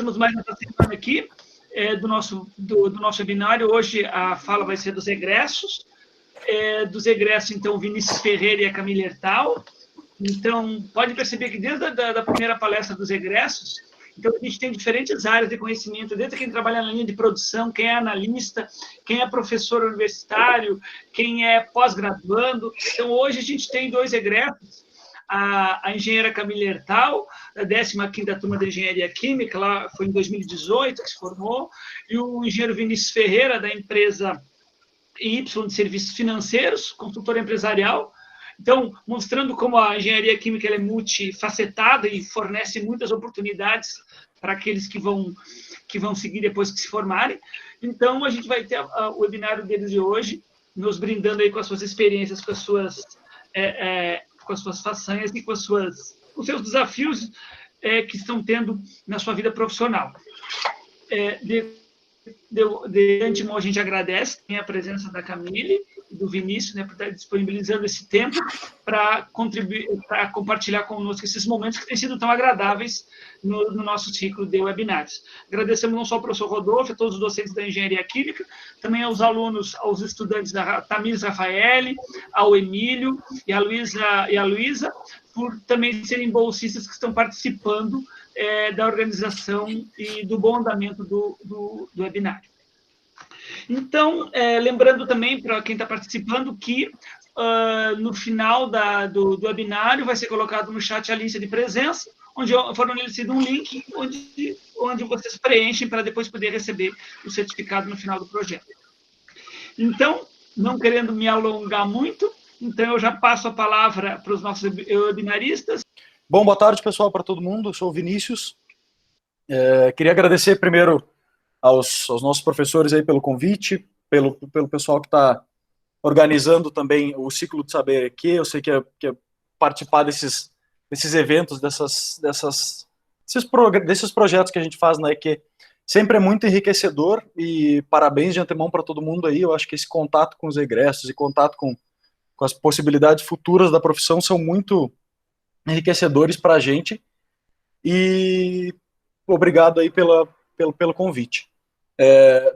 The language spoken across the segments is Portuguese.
Estamos mais uma semana aqui do nosso webinário. Hoje a fala vai ser dos egressos. Então, o Vinícius Ferreira e a Camila Hertal. Então, pode perceber que desde a primeira palestra dos egressos, então, a gente tem diferentes áreas de conhecimento, desde quem trabalha na linha de produção, quem é analista, quem é professor universitário, quem é pós-graduando. Então, hoje a gente tem 2 egressos, a engenheira Camila Hertal, da 15ª turma de Engenharia Química, lá foi em 2018 que se formou, e o engenheiro Vinícius Ferreira, da empresa Y de Serviços Financeiros, consultor empresarial. Então, mostrando como a engenharia química ela é multifacetada e fornece muitas oportunidades para aqueles que vão seguir depois que se formarem. Então, a gente vai ter o webinário deles de hoje, nos brindando aí com as suas experiências, com as suas façanhas e com os seus desafios que estão tendo na sua vida profissional. De antemão, a gente agradece a presença da Camille e do Vinícius, por estar disponibilizando esse tempo para contribuir, para compartilhar conosco esses momentos que têm sido tão agradáveis no nosso ciclo de webinários. Agradecemos não só ao professor Rodolfo, a todos os docentes da Engenharia Química, também aos alunos, aos estudantes da Tamires Rafaeli, ao Emílio e a Luísa, por também serem bolsistas que estão participando da organização e do bom andamento do webinário. Então, lembrando também para quem está participando que no final do webinário vai ser colocado no chat a lista de presença, onde foram oferecido um link onde vocês preenchem para depois poder receber o certificado no final do projeto. Então, não querendo me alongar muito, então eu já passo a palavra para os nossos webinaristas. Bom, boa tarde, pessoal, para todo mundo. Eu sou o Vinícius. Queria agradecer primeiro aos nossos professores aí pelo convite, pelo pessoal que está organizando também o ciclo de saber aqui. Eu sei que participar desses eventos, desses projetos que a gente faz na EQ sempre é muito enriquecedor, e parabéns de antemão para todo mundo aí. Eu acho que esse contato com os egressos e contato com as possibilidades futuras da profissão são muito enriquecedores para a gente, e obrigado aí pelo convite.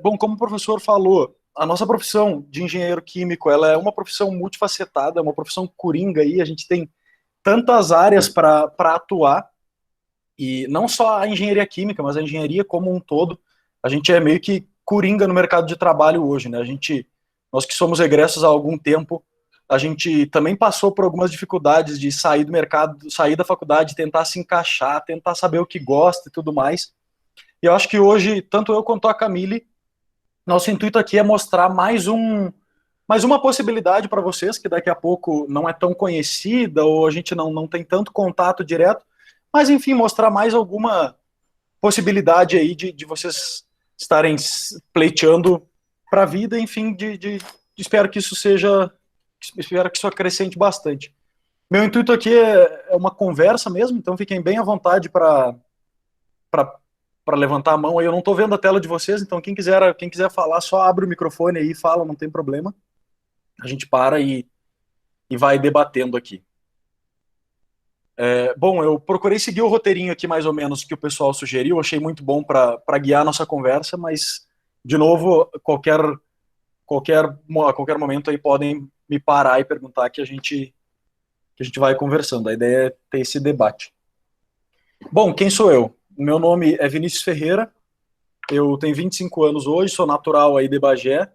Bom, como o professor falou, a nossa profissão de engenheiro químico, ela é uma profissão multifacetada, é uma profissão coringa aí, a gente tem tantas áreas para atuar, e não só a engenharia química, mas a engenharia como um todo. A gente é meio que coringa no mercado de trabalho hoje, né? Nós que somos egressos há algum tempo, a gente também passou por algumas dificuldades de sair do mercado, sair da faculdade, tentar se encaixar, tentar saber o que gosta e tudo mais. E eu acho que hoje, tanto eu quanto a Camille, nosso intuito aqui é mostrar mais uma possibilidade para vocês, que daqui a pouco não é tão conhecida, ou a gente não tem tanto contato direto, mas enfim, mostrar mais alguma possibilidade aí de vocês estarem pleiteando para a vida, enfim, espero que isso acrescente bastante. Meu intuito aqui é uma conversa mesmo, então fiquem bem à vontade para levantar a mão aí. Eu não estou vendo a tela de vocês, então quem quiser falar, só abre o microfone aí e fala, não tem problema. A gente para e vai debatendo aqui. Bom, eu procurei seguir o roteirinho aqui mais ou menos que o pessoal sugeriu, achei muito bom para guiar a nossa conversa, mas, de novo, a qualquer momento aí podem me parar e perguntar que a gente vai conversando. A ideia é ter esse debate. Bom, quem sou eu? O meu nome é Vinícius Ferreira, eu tenho 25 anos hoje, sou natural aí de Bagé,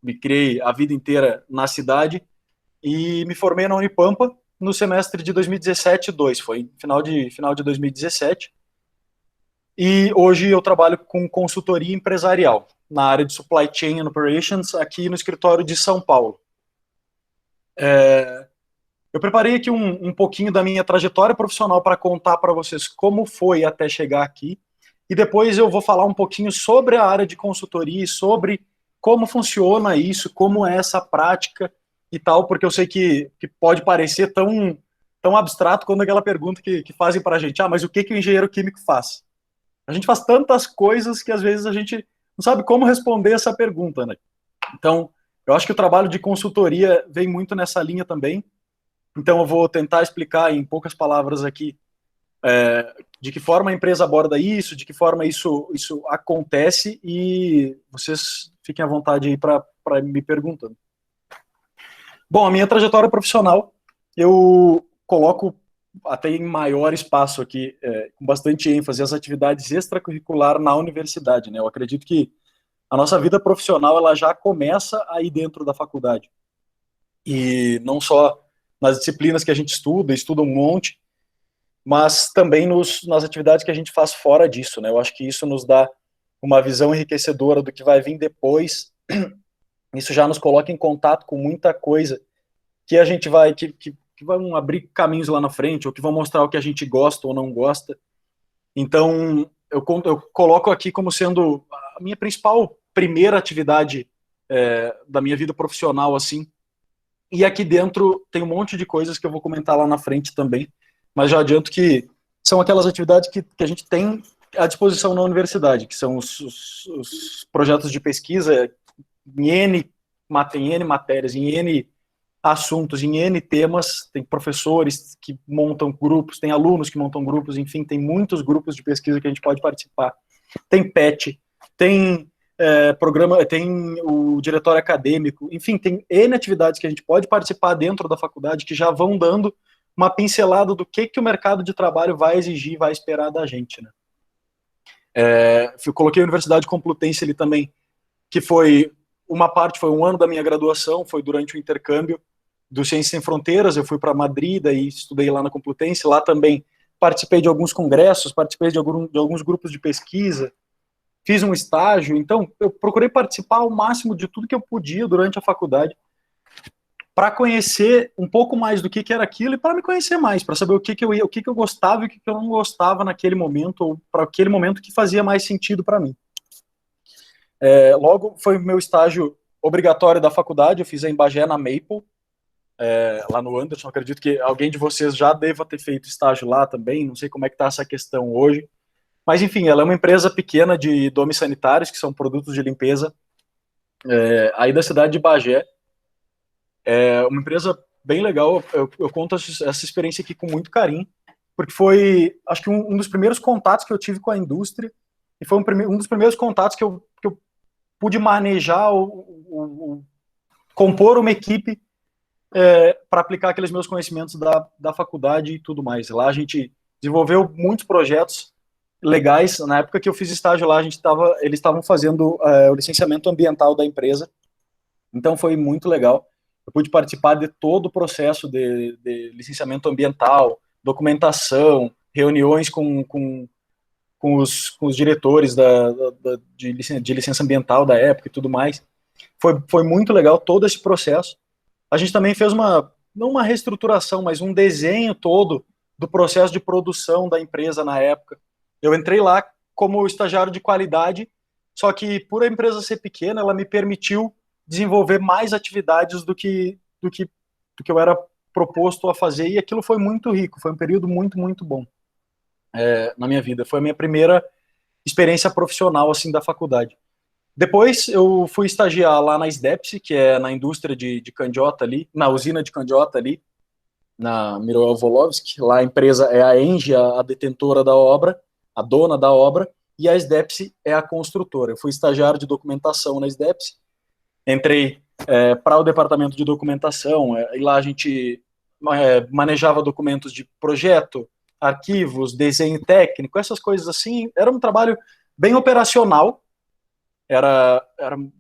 me criei a vida inteira na cidade e me formei na Unipampa no semestre de 2017-2, foi final de 2017. E hoje eu trabalho com consultoria empresarial na área de Supply Chain and Operations aqui no escritório de São Paulo. Eu preparei aqui um pouquinho da minha trajetória profissional para contar para vocês como foi até chegar aqui, e depois eu vou falar um pouquinho sobre a área de consultoria e sobre como funciona isso, como é essa prática e tal, porque eu sei que pode parecer tão abstrato quando aquela pergunta que fazem para a gente, mas o que o engenheiro químico faz? A gente faz tantas coisas que às vezes a gente não sabe como responder essa pergunta, né? Então, eu acho que o trabalho de consultoria vem muito nessa linha também. Então eu vou tentar explicar em poucas palavras aqui de que forma a empresa aborda isso, de que forma isso acontece, e vocês fiquem à vontade aí para me perguntando. Bom, a minha trajetória profissional, eu coloco até em maior espaço aqui, com bastante ênfase, as atividades extracurricular na universidade, né? Eu acredito que a nossa vida profissional, ela já começa aí dentro da faculdade. E não só nas disciplinas que a gente estuda um monte, mas também nas atividades que a gente faz fora disso, né? Eu acho que isso nos dá uma visão enriquecedora do que vai vir depois. Isso já nos coloca em contato com muita coisa que a gente vai, que vão abrir caminhos lá na frente, ou que vão mostrar o que a gente gosta ou não gosta. Então, eu coloco aqui como sendo a minha principal primeira atividade da minha vida profissional, assim. E aqui dentro tem um monte de coisas que eu vou comentar lá na frente também, mas já adianto que são aquelas atividades que a gente tem à disposição na universidade, que são os projetos de pesquisa em N matérias, em N assuntos, em N temas. Tem professores que montam grupos, tem alunos que montam grupos, enfim, tem muitos grupos de pesquisa que a gente pode participar. Tem PET, tem programa, tem o diretório acadêmico, enfim, tem N atividades que a gente pode participar dentro da faculdade que já vão dando uma pincelada do que o mercado de trabalho vai exigir, vai esperar da gente, né? Eu coloquei a Universidade Complutense ali também, que foi uma parte, foi um ano da minha graduação, foi durante o intercâmbio do Ciências Sem Fronteiras. Eu fui para Madrid, daí estudei lá na Complutense, lá também participei de alguns congressos, participei de alguns grupos de pesquisa, fiz um estágio. Então eu procurei participar ao máximo de tudo que eu podia durante a faculdade, para conhecer um pouco mais do que era aquilo e para me conhecer mais, para saber o que eu gostava e o que eu não gostava naquele momento, ou para aquele momento que fazia mais sentido para mim. Logo, foi o meu estágio obrigatório da faculdade. Eu fiz em Bagé, na Maple, lá no Anderson. Acredito que alguém de vocês já deva ter feito estágio lá também, não sei como é que está essa questão hoje. Mas, enfim, ela é uma empresa pequena de domes sanitários, que são produtos de limpeza, aí da cidade de Bagé. É uma empresa bem legal. Eu conto essa experiência aqui com muito carinho, porque foi, acho que um dos primeiros contatos que eu tive com a indústria, e foi um dos primeiros contatos que eu pude manejar, compor uma equipe para aplicar aqueles meus conhecimentos da faculdade e tudo mais. Lá a gente desenvolveu muitos projetos legais. Na época que eu fiz estágio lá, eles estavam fazendo o licenciamento ambiental da empresa, então foi muito legal. Eu pude participar de todo o processo de licenciamento ambiental, documentação, reuniões com os diretores de licença ambiental da época e tudo mais. Foi muito legal todo esse processo. A gente também fez não uma reestruturação, mas um desenho todo do processo de produção da empresa na época. Eu entrei lá como estagiário de qualidade, só que por a empresa ser pequena, ela me permitiu desenvolver mais atividades do que eu era proposto a fazer, e aquilo foi muito rico. Foi um período muito, muito bom na minha vida. Foi a minha primeira experiência profissional, assim, da faculdade. Depois eu fui estagiar lá na SDEPS, que é na indústria de Candiota ali, na usina de Candiota ali, na Miroel Volovsky. Lá a empresa é a Engie, a detentora da obra, a dona da obra, e a SDEPS é a construtora. Eu fui estagiário de documentação na SDEPS, entrei para o departamento de documentação, e lá a gente manejava documentos de projeto, arquivos, desenho técnico, essas coisas assim. Era um trabalho bem operacional, era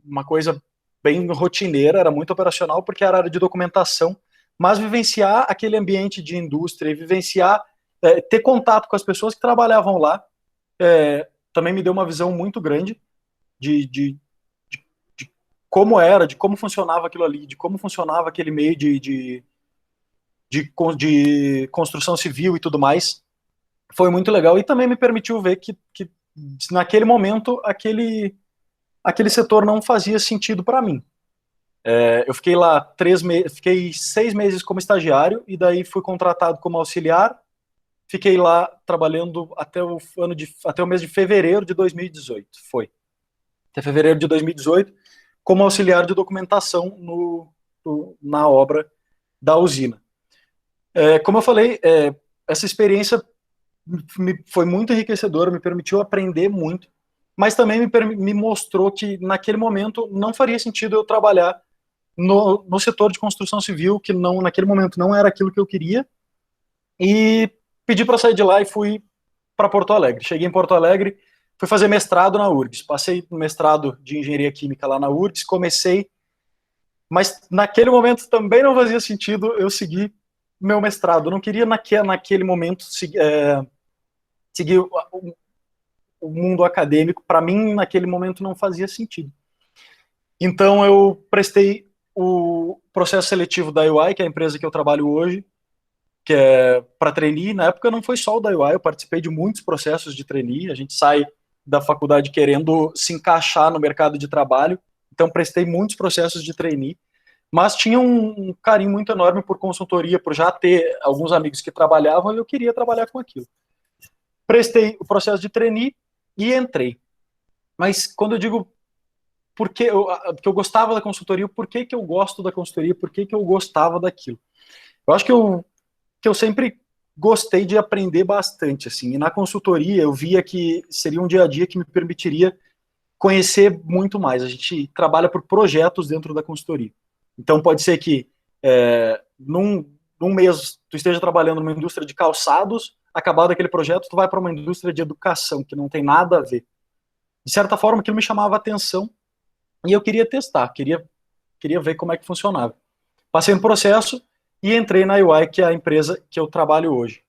uma coisa bem rotineira, era muito operacional, porque era área de documentação, mas vivenciar aquele ambiente de indústria, vivenciar, ter contato com as pessoas que trabalhavam lá, também me deu uma visão muito grande de como era, de como funcionava aquilo ali, de como funcionava aquele meio de construção civil e tudo mais. Foi muito legal, e também me permitiu ver que naquele momento aquele setor não fazia sentido para mim. Eu fiquei lá 6 meses como estagiário, e daí fui contratado como auxiliar. Fiquei lá trabalhando até o mês de fevereiro de 2018. Foi até fevereiro de 2018 como auxiliar de documentação na obra da usina. Como eu falei, essa experiência foi muito enriquecedor, me permitiu aprender muito, mas também me mostrou que naquele momento não faria sentido eu trabalhar no setor de construção civil, que não, naquele momento não era aquilo que eu queria, e pedi para sair de lá e fui para Porto Alegre. Cheguei em Porto Alegre, fui fazer mestrado na URGS, passei no mestrado de engenharia química lá na URGS, comecei, mas naquele momento também não fazia sentido eu seguir meu mestrado, eu não queria naquele momento seguir o mundo acadêmico, para mim naquele momento não fazia sentido. Então eu prestei o processo seletivo da UI, que é a empresa que eu trabalho hoje, que é para trainee. Na época não foi só o da UI, eu participei de muitos processos de trainee, a gente sai da faculdade querendo se encaixar no mercado de trabalho, então prestei muitos processos de trainee, mas tinha um carinho muito enorme por consultoria, por já ter alguns amigos que trabalhavam e eu queria trabalhar com aquilo. Prestei o processo de trainee e entrei. Mas quando eu digo porque eu gostava da consultoria, por que eu gosto da consultoria, por que eu gostava daquilo? Eu acho que eu sempre gostei de aprender bastante, assim, e na consultoria eu via que seria um dia a dia que me permitiria conhecer muito mais. A gente trabalha por projetos dentro da consultoria. Então pode ser que num mês tu esteja trabalhando numa indústria de calçados, acabado aquele projeto, tu vai para uma indústria de educação, que não tem nada a ver. De certa forma, aquilo me chamava a atenção e eu queria testar, queria ver como é que funcionava. Passei no processo e entrei na UI, que é a empresa que eu trabalho hoje.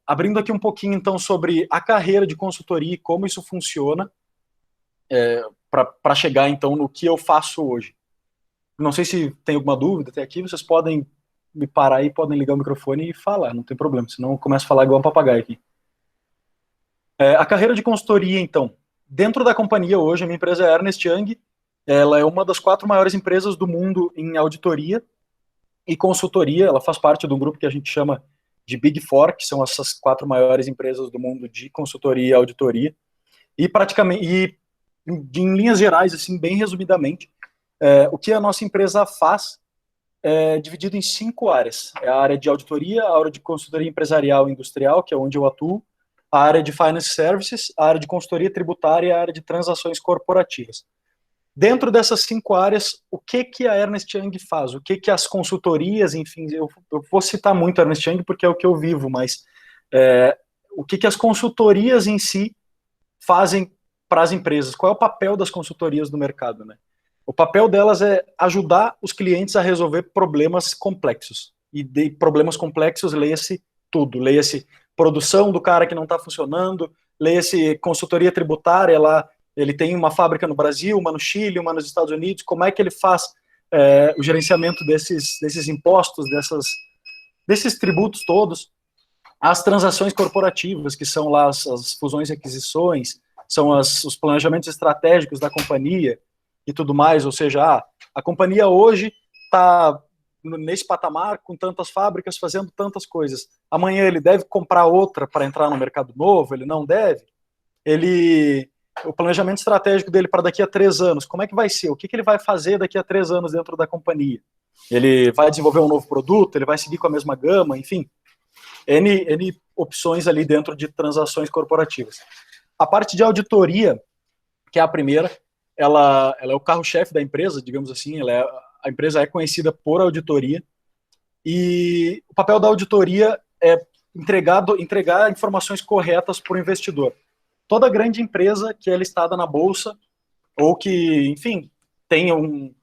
Abrindo aqui um pouquinho, então, sobre a carreira de consultoria e como isso funciona, para chegar, então, no que eu faço hoje. Não sei se tem alguma dúvida até aqui, vocês podem me parar aí, podem ligar o microfone e falar, não tem problema, senão eu começo a falar igual um papagaio aqui. A carreira de consultoria, então, dentro da companhia hoje, a minha empresa é Ernst Young, ela é uma das 4 maiores empresas do mundo em auditoria e consultoria, ela faz parte de um grupo que a gente chama de Big Four, que são essas 4 maiores empresas do mundo de consultoria e auditoria, e praticamente, em linhas gerais, assim, bem resumidamente, o que a nossa empresa faz é dividido em 5 áreas. É a área de auditoria, a área de consultoria empresarial e industrial, que é onde eu atuo, a área de finance services, a área de consultoria tributária e a área de transações corporativas. Dentro dessas 5 áreas, o que a Ernst Young faz? O que as consultorias, enfim, eu vou citar muito a Ernst Young porque é o que eu vivo, mas o que as consultorias em si fazem para as empresas? Qual é o papel das consultorias no mercado, né? O papel delas é ajudar os clientes a resolver problemas complexos. E de problemas complexos, leia-se tudo. Leia-se produção do cara que não está funcionando, leia-se consultoria tributária, ele tem uma fábrica no Brasil, uma no Chile, uma nos Estados Unidos, como é que ele faz o gerenciamento desses impostos, desses tributos todos. As transações corporativas, que são lá as fusões e aquisições, são os planejamentos estratégicos da companhia, e tudo mais, ou seja, a companhia hoje está nesse patamar, com tantas fábricas, fazendo tantas coisas. Amanhã ele deve comprar outra para entrar no mercado novo, ele não deve? O planejamento estratégico dele para daqui a 3 anos, como é que vai ser? O que ele vai fazer daqui a 3 anos dentro da companhia? Ele vai desenvolver um novo produto? Ele vai seguir com a mesma gama? Enfim, N opções ali dentro de transações corporativas. A parte de auditoria, que é a primeira, ela é o carro-chefe da empresa, digamos assim, a empresa é conhecida por auditoria, e o papel da auditoria é entregar informações corretas para o investidor. Toda grande empresa que é listada na bolsa, ou que, enfim, tenha um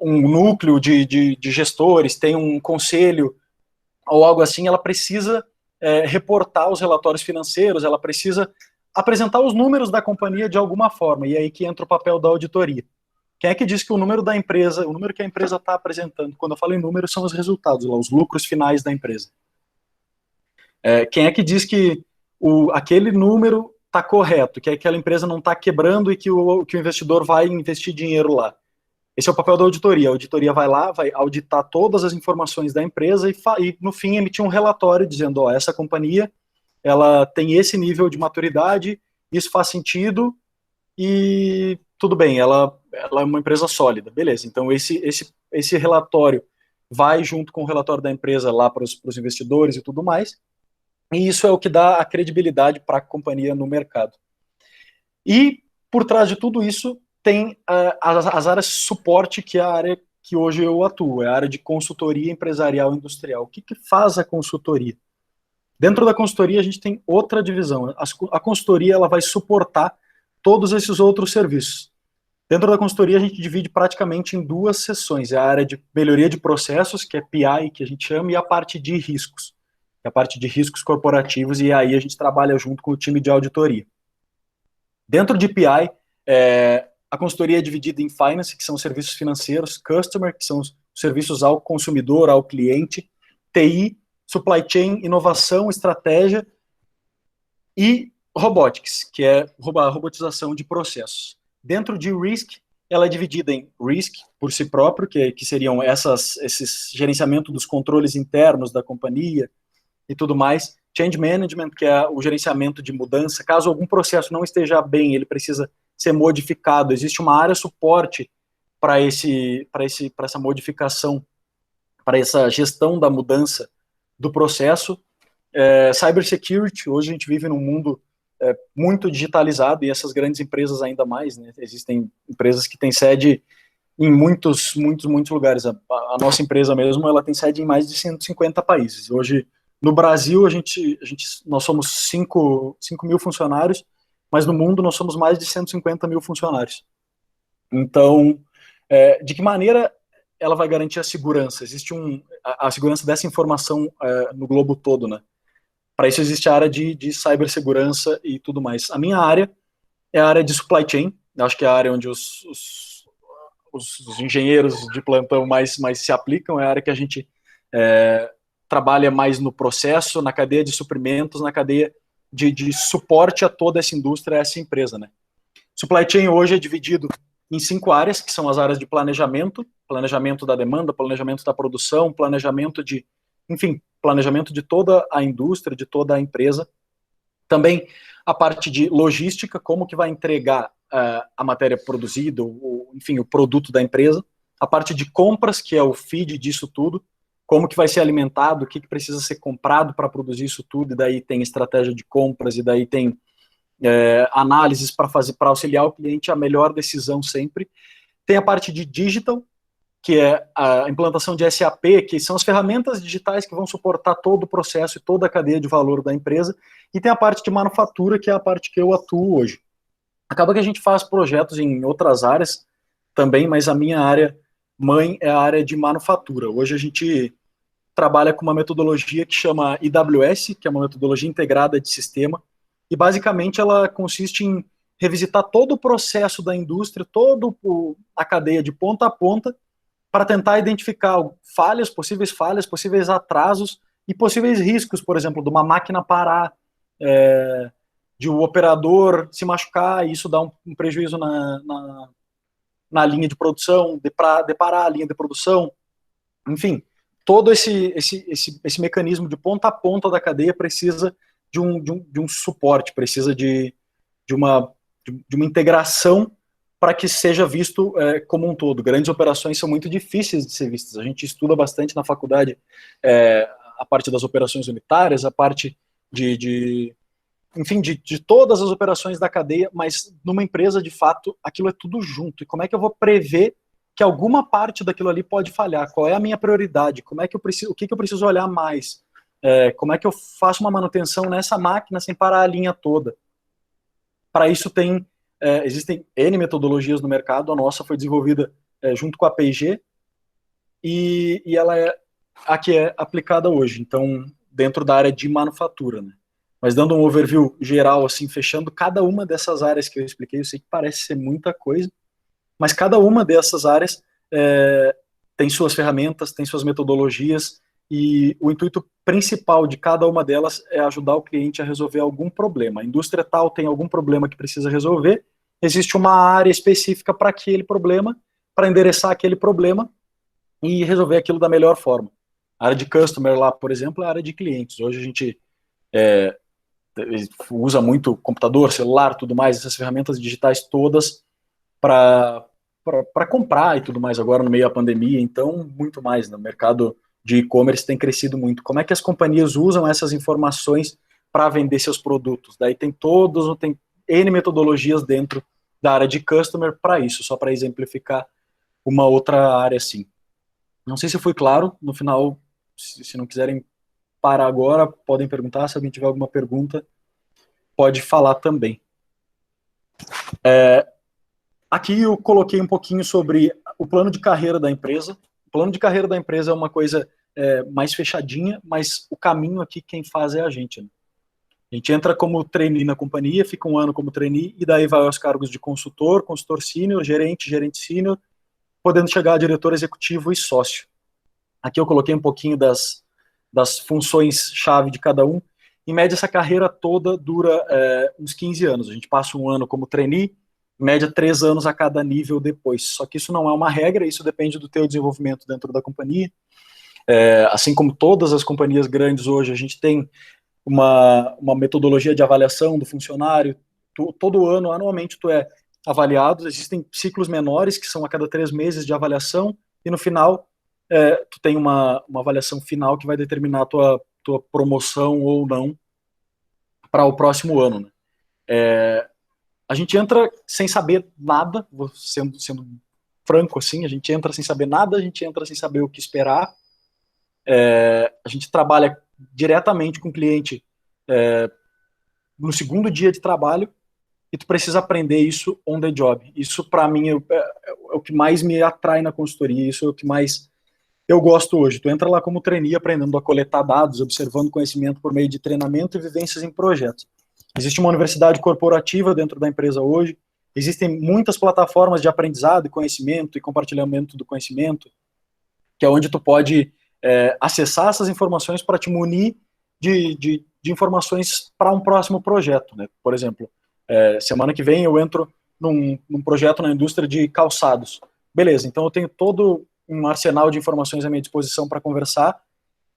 núcleo de gestores, tem um conselho, ou algo assim, ela precisa reportar os relatórios financeiros, ela precisa apresentar os números da companhia de alguma forma, e é aí que entra o papel da auditoria. Quem é que diz que o número da empresa, o número que a empresa está apresentando, quando eu falo em números, são os resultados, lá, os lucros finais da empresa. Quem é que diz que aquele número está correto, que aquela empresa não está quebrando e que o investidor vai investir dinheiro lá? Esse é o papel da auditoria. A auditoria vai lá, vai auditar todas as informações da empresa e no fim, emitir um relatório dizendo, essa companhia ela tem esse nível de maturidade, isso faz sentido e tudo bem, ela é uma empresa sólida, beleza. Então esse relatório vai junto com o relatório da empresa lá para os investidores e tudo mais, e isso é o que dá a credibilidade para a companhia no mercado. E por trás de tudo isso tem as áreas de suporte, que é a área que hoje eu atuo, é a área de consultoria empresarial e industrial. O que faz a consultoria? Dentro da consultoria a gente tem outra divisão. A consultoria ela vai suportar todos esses outros serviços. Dentro da consultoria a gente divide praticamente em duas seções. É a área de melhoria de processos, que é PI, que a gente chama, e a parte de riscos, que é a parte de riscos corporativos, e aí a gente trabalha junto com o time de auditoria. Dentro de PI, a consultoria é dividida em Finance, que são os serviços financeiros, Customer, que são os serviços ao consumidor, ao cliente, TI, Supply Chain, inovação, estratégia, e Robotics, que é a robotização de processos. Dentro de Risk, ela é dividida em Risk, por si próprio, que seriam esses gerenciamento dos controles internos da companhia e tudo mais, Change Management, que é o gerenciamento de mudança. Caso algum processo não esteja bem, ele precisa ser modificado. Existe uma área suporte para essa modificação, para essa gestão da mudança do processo. Cybersecurity, hoje a gente vive num mundo muito digitalizado, e essas grandes empresas ainda mais, né? Existem empresas que têm sede em muitos lugares. A nossa empresa mesmo, ela tem sede em mais de 150 países. Hoje, no Brasil, nós somos 5 mil funcionários, mas no mundo nós somos mais de 150 mil funcionários. Então, de que maneira ela vai garantir a segurança? Existe a segurança dessa informação no globo todo, né? Para isso existe a área de cibersegurança e tudo mais. A minha área é a área de supply chain. Eu acho que é a área onde os engenheiros de plantão mais se aplicam. É a área que a gente trabalha mais no processo, na cadeia de suprimentos, na cadeia de suporte a toda essa indústria, a essa empresa, né? Supply chain hoje é dividido em 5 áreas, que são as áreas de planejamento da demanda, planejamento da produção, planejamento de toda a indústria, de toda a empresa. Também a parte de logística, como que vai entregar a matéria produzida, o produto da empresa. A parte de compras, que é o feed disso tudo, como que vai ser alimentado, o que precisa ser comprado para produzir isso tudo, e daí tem estratégia de compras, e daí tem análises para auxiliar o cliente a melhor decisão sempre. Tem a parte de digital, que é a implantação de SAP, que são as ferramentas digitais que vão suportar todo o processo e toda a cadeia de valor da empresa, e tem a parte de manufatura, que é a parte que eu atuo hoje. Acaba que a gente faz projetos em outras áreas também, mas a minha área mãe é a área de manufatura. Hoje a gente trabalha com uma metodologia que chama IWS, que é uma metodologia integrada de sistema, e basicamente ela consiste em revisitar todo o processo da indústria, toda a cadeia de ponta a ponta, para tentar identificar possíveis atrasos e possíveis riscos, por exemplo, de uma máquina parar, de um operador se machucar, e isso dá um prejuízo na linha de produção, deparar a linha de produção. Enfim, todo esse mecanismo de ponta a ponta da cadeia precisa de um suporte, precisa de uma integração para que seja visto como um todo. Grandes operações são muito difíceis de ser vistas. A gente estuda bastante na faculdade a parte das operações unitárias, a parte de todas as operações da cadeia, mas numa empresa, de fato, aquilo é tudo junto. E como é que eu vou prever que alguma parte daquilo ali pode falhar? Qual é a minha prioridade? O que eu preciso olhar mais? Como é que eu faço uma manutenção nessa máquina sem parar a linha toda? Para isso existem N metodologias no mercado. A nossa foi desenvolvida junto com a P&G, e ela é a que é aplicada hoje, então, dentro da área de manufatura, né? Mas dando um overview geral, assim, fechando cada uma dessas áreas que eu expliquei, eu sei que parece ser muita coisa, mas cada uma dessas áreas tem suas ferramentas, tem suas metodologias, e o intuito principal de cada uma delas é ajudar o cliente a resolver algum problema. A indústria tal tem algum problema que precisa resolver, existe uma área específica para aquele problema, para endereçar aquele problema e resolver aquilo da melhor forma. A área de customer lá, por exemplo, é a área de clientes. Hoje a gente usa muito computador, celular, tudo mais, essas ferramentas digitais todas para para comprar e tudo mais agora no meio da pandemia, então muito mais, né? O mercado de e-commerce tem crescido muito. Como é que as companhias usam essas informações para vender seus produtos? Daí tem N metodologias dentro da área de customer para isso, só para exemplificar uma outra área assim. Não sei se foi claro, no final, se não quiserem parar agora, podem perguntar, se alguém tiver alguma pergunta, pode falar também. Aqui eu coloquei um pouquinho sobre o plano de carreira da empresa. O plano de carreira da empresa é uma coisa mais fechadinha, mas o caminho aqui quem faz é a gente, né? A gente entra como trainee na companhia, fica um ano como trainee, e daí vai aos cargos de consultor, consultor sênior, gerente, gerente sênior, podendo chegar a diretor executivo e sócio. Aqui eu coloquei um pouquinho das funções-chave de cada um. Em média, essa carreira toda dura uns 15 anos. A gente passa um ano como trainee, em média 3 anos a cada nível depois. Só que isso não é uma regra, isso depende do teu desenvolvimento dentro da companhia. Assim como todas as companhias grandes hoje, a gente tem uma metodologia de avaliação do funcionário. Todo ano, anualmente, tu é avaliado. Existem ciclos menores, que são a cada 3 meses de avaliação, e no final, tu tem uma avaliação final que vai determinar a tua promoção ou não para o próximo ano, né? A gente entra sem saber nada, sendo franco assim, a gente entra sem saber nada, a gente entra sem saber o que esperar. A gente trabalha diretamente com o cliente no segundo dia de trabalho, e tu precisa aprender isso on the job. Isso, para mim, é o que mais me atrai na consultoria, isso é o que mais eu gosto hoje. Tu entra lá como trainee, aprendendo a coletar dados, observando conhecimento por meio de treinamento e vivências em projetos. Existe uma universidade corporativa dentro da empresa hoje, existem muitas plataformas de aprendizado e conhecimento e compartilhamento do conhecimento, que é onde tu pode acessar essas informações para te munir de informações para um próximo projeto, né? Por exemplo, semana que vem eu entro num projeto na indústria de calçados. Beleza, então eu tenho todo um arsenal de informações à minha disposição para conversar,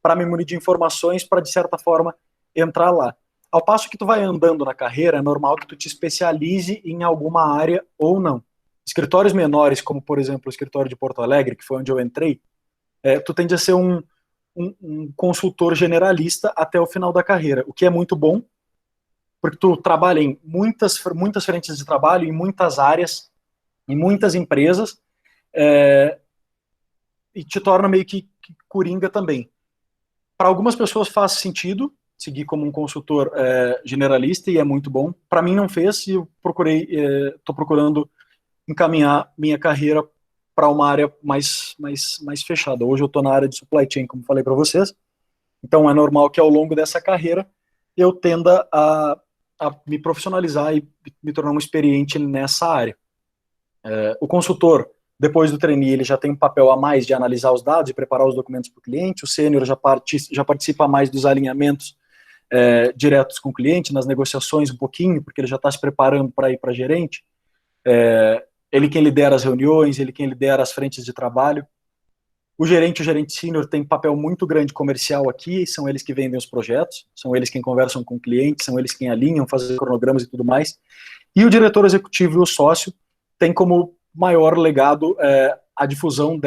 para me munir de informações para, de certa forma, entrar lá. Ao passo que tu vai andando na carreira, é normal que tu te especialize em alguma área ou não. Escritórios menores, como, por exemplo, o escritório de Porto Alegre, que foi onde eu entrei, tu tende a ser um consultor generalista até o final da carreira, o que é muito bom, porque tu trabalha em muitas frentes de trabalho, em muitas áreas, em muitas empresas, e te torna meio que coringa também. Para algumas pessoas faz sentido seguir como um consultor generalista, e é muito bom. Para mim não fez, e eu estou procurando encaminhar minha carreira para uma área mais fechada. Hoje eu estou na área de supply chain, como falei para vocês, então é normal que ao longo dessa carreira eu tenda a me profissionalizar e me tornar um experiente nessa área. O consultor, depois do trainee, ele já tem um papel a mais de analisar os dados e preparar os documentos para o cliente. O sênior já participa mais dos alinhamentos diretos com o cliente, nas negociações um pouquinho, porque ele já está se preparando para ir para gerente. Ele quem lidera as reuniões, ele quem lidera as frentes de trabalho. O gerente sênior tem um papel muito grande comercial aqui, são eles que vendem os projetos, são eles quem conversam com o cliente, são eles quem alinham, fazem cronogramas e tudo mais. E o diretor executivo e o sócio tem como maior legado a difusão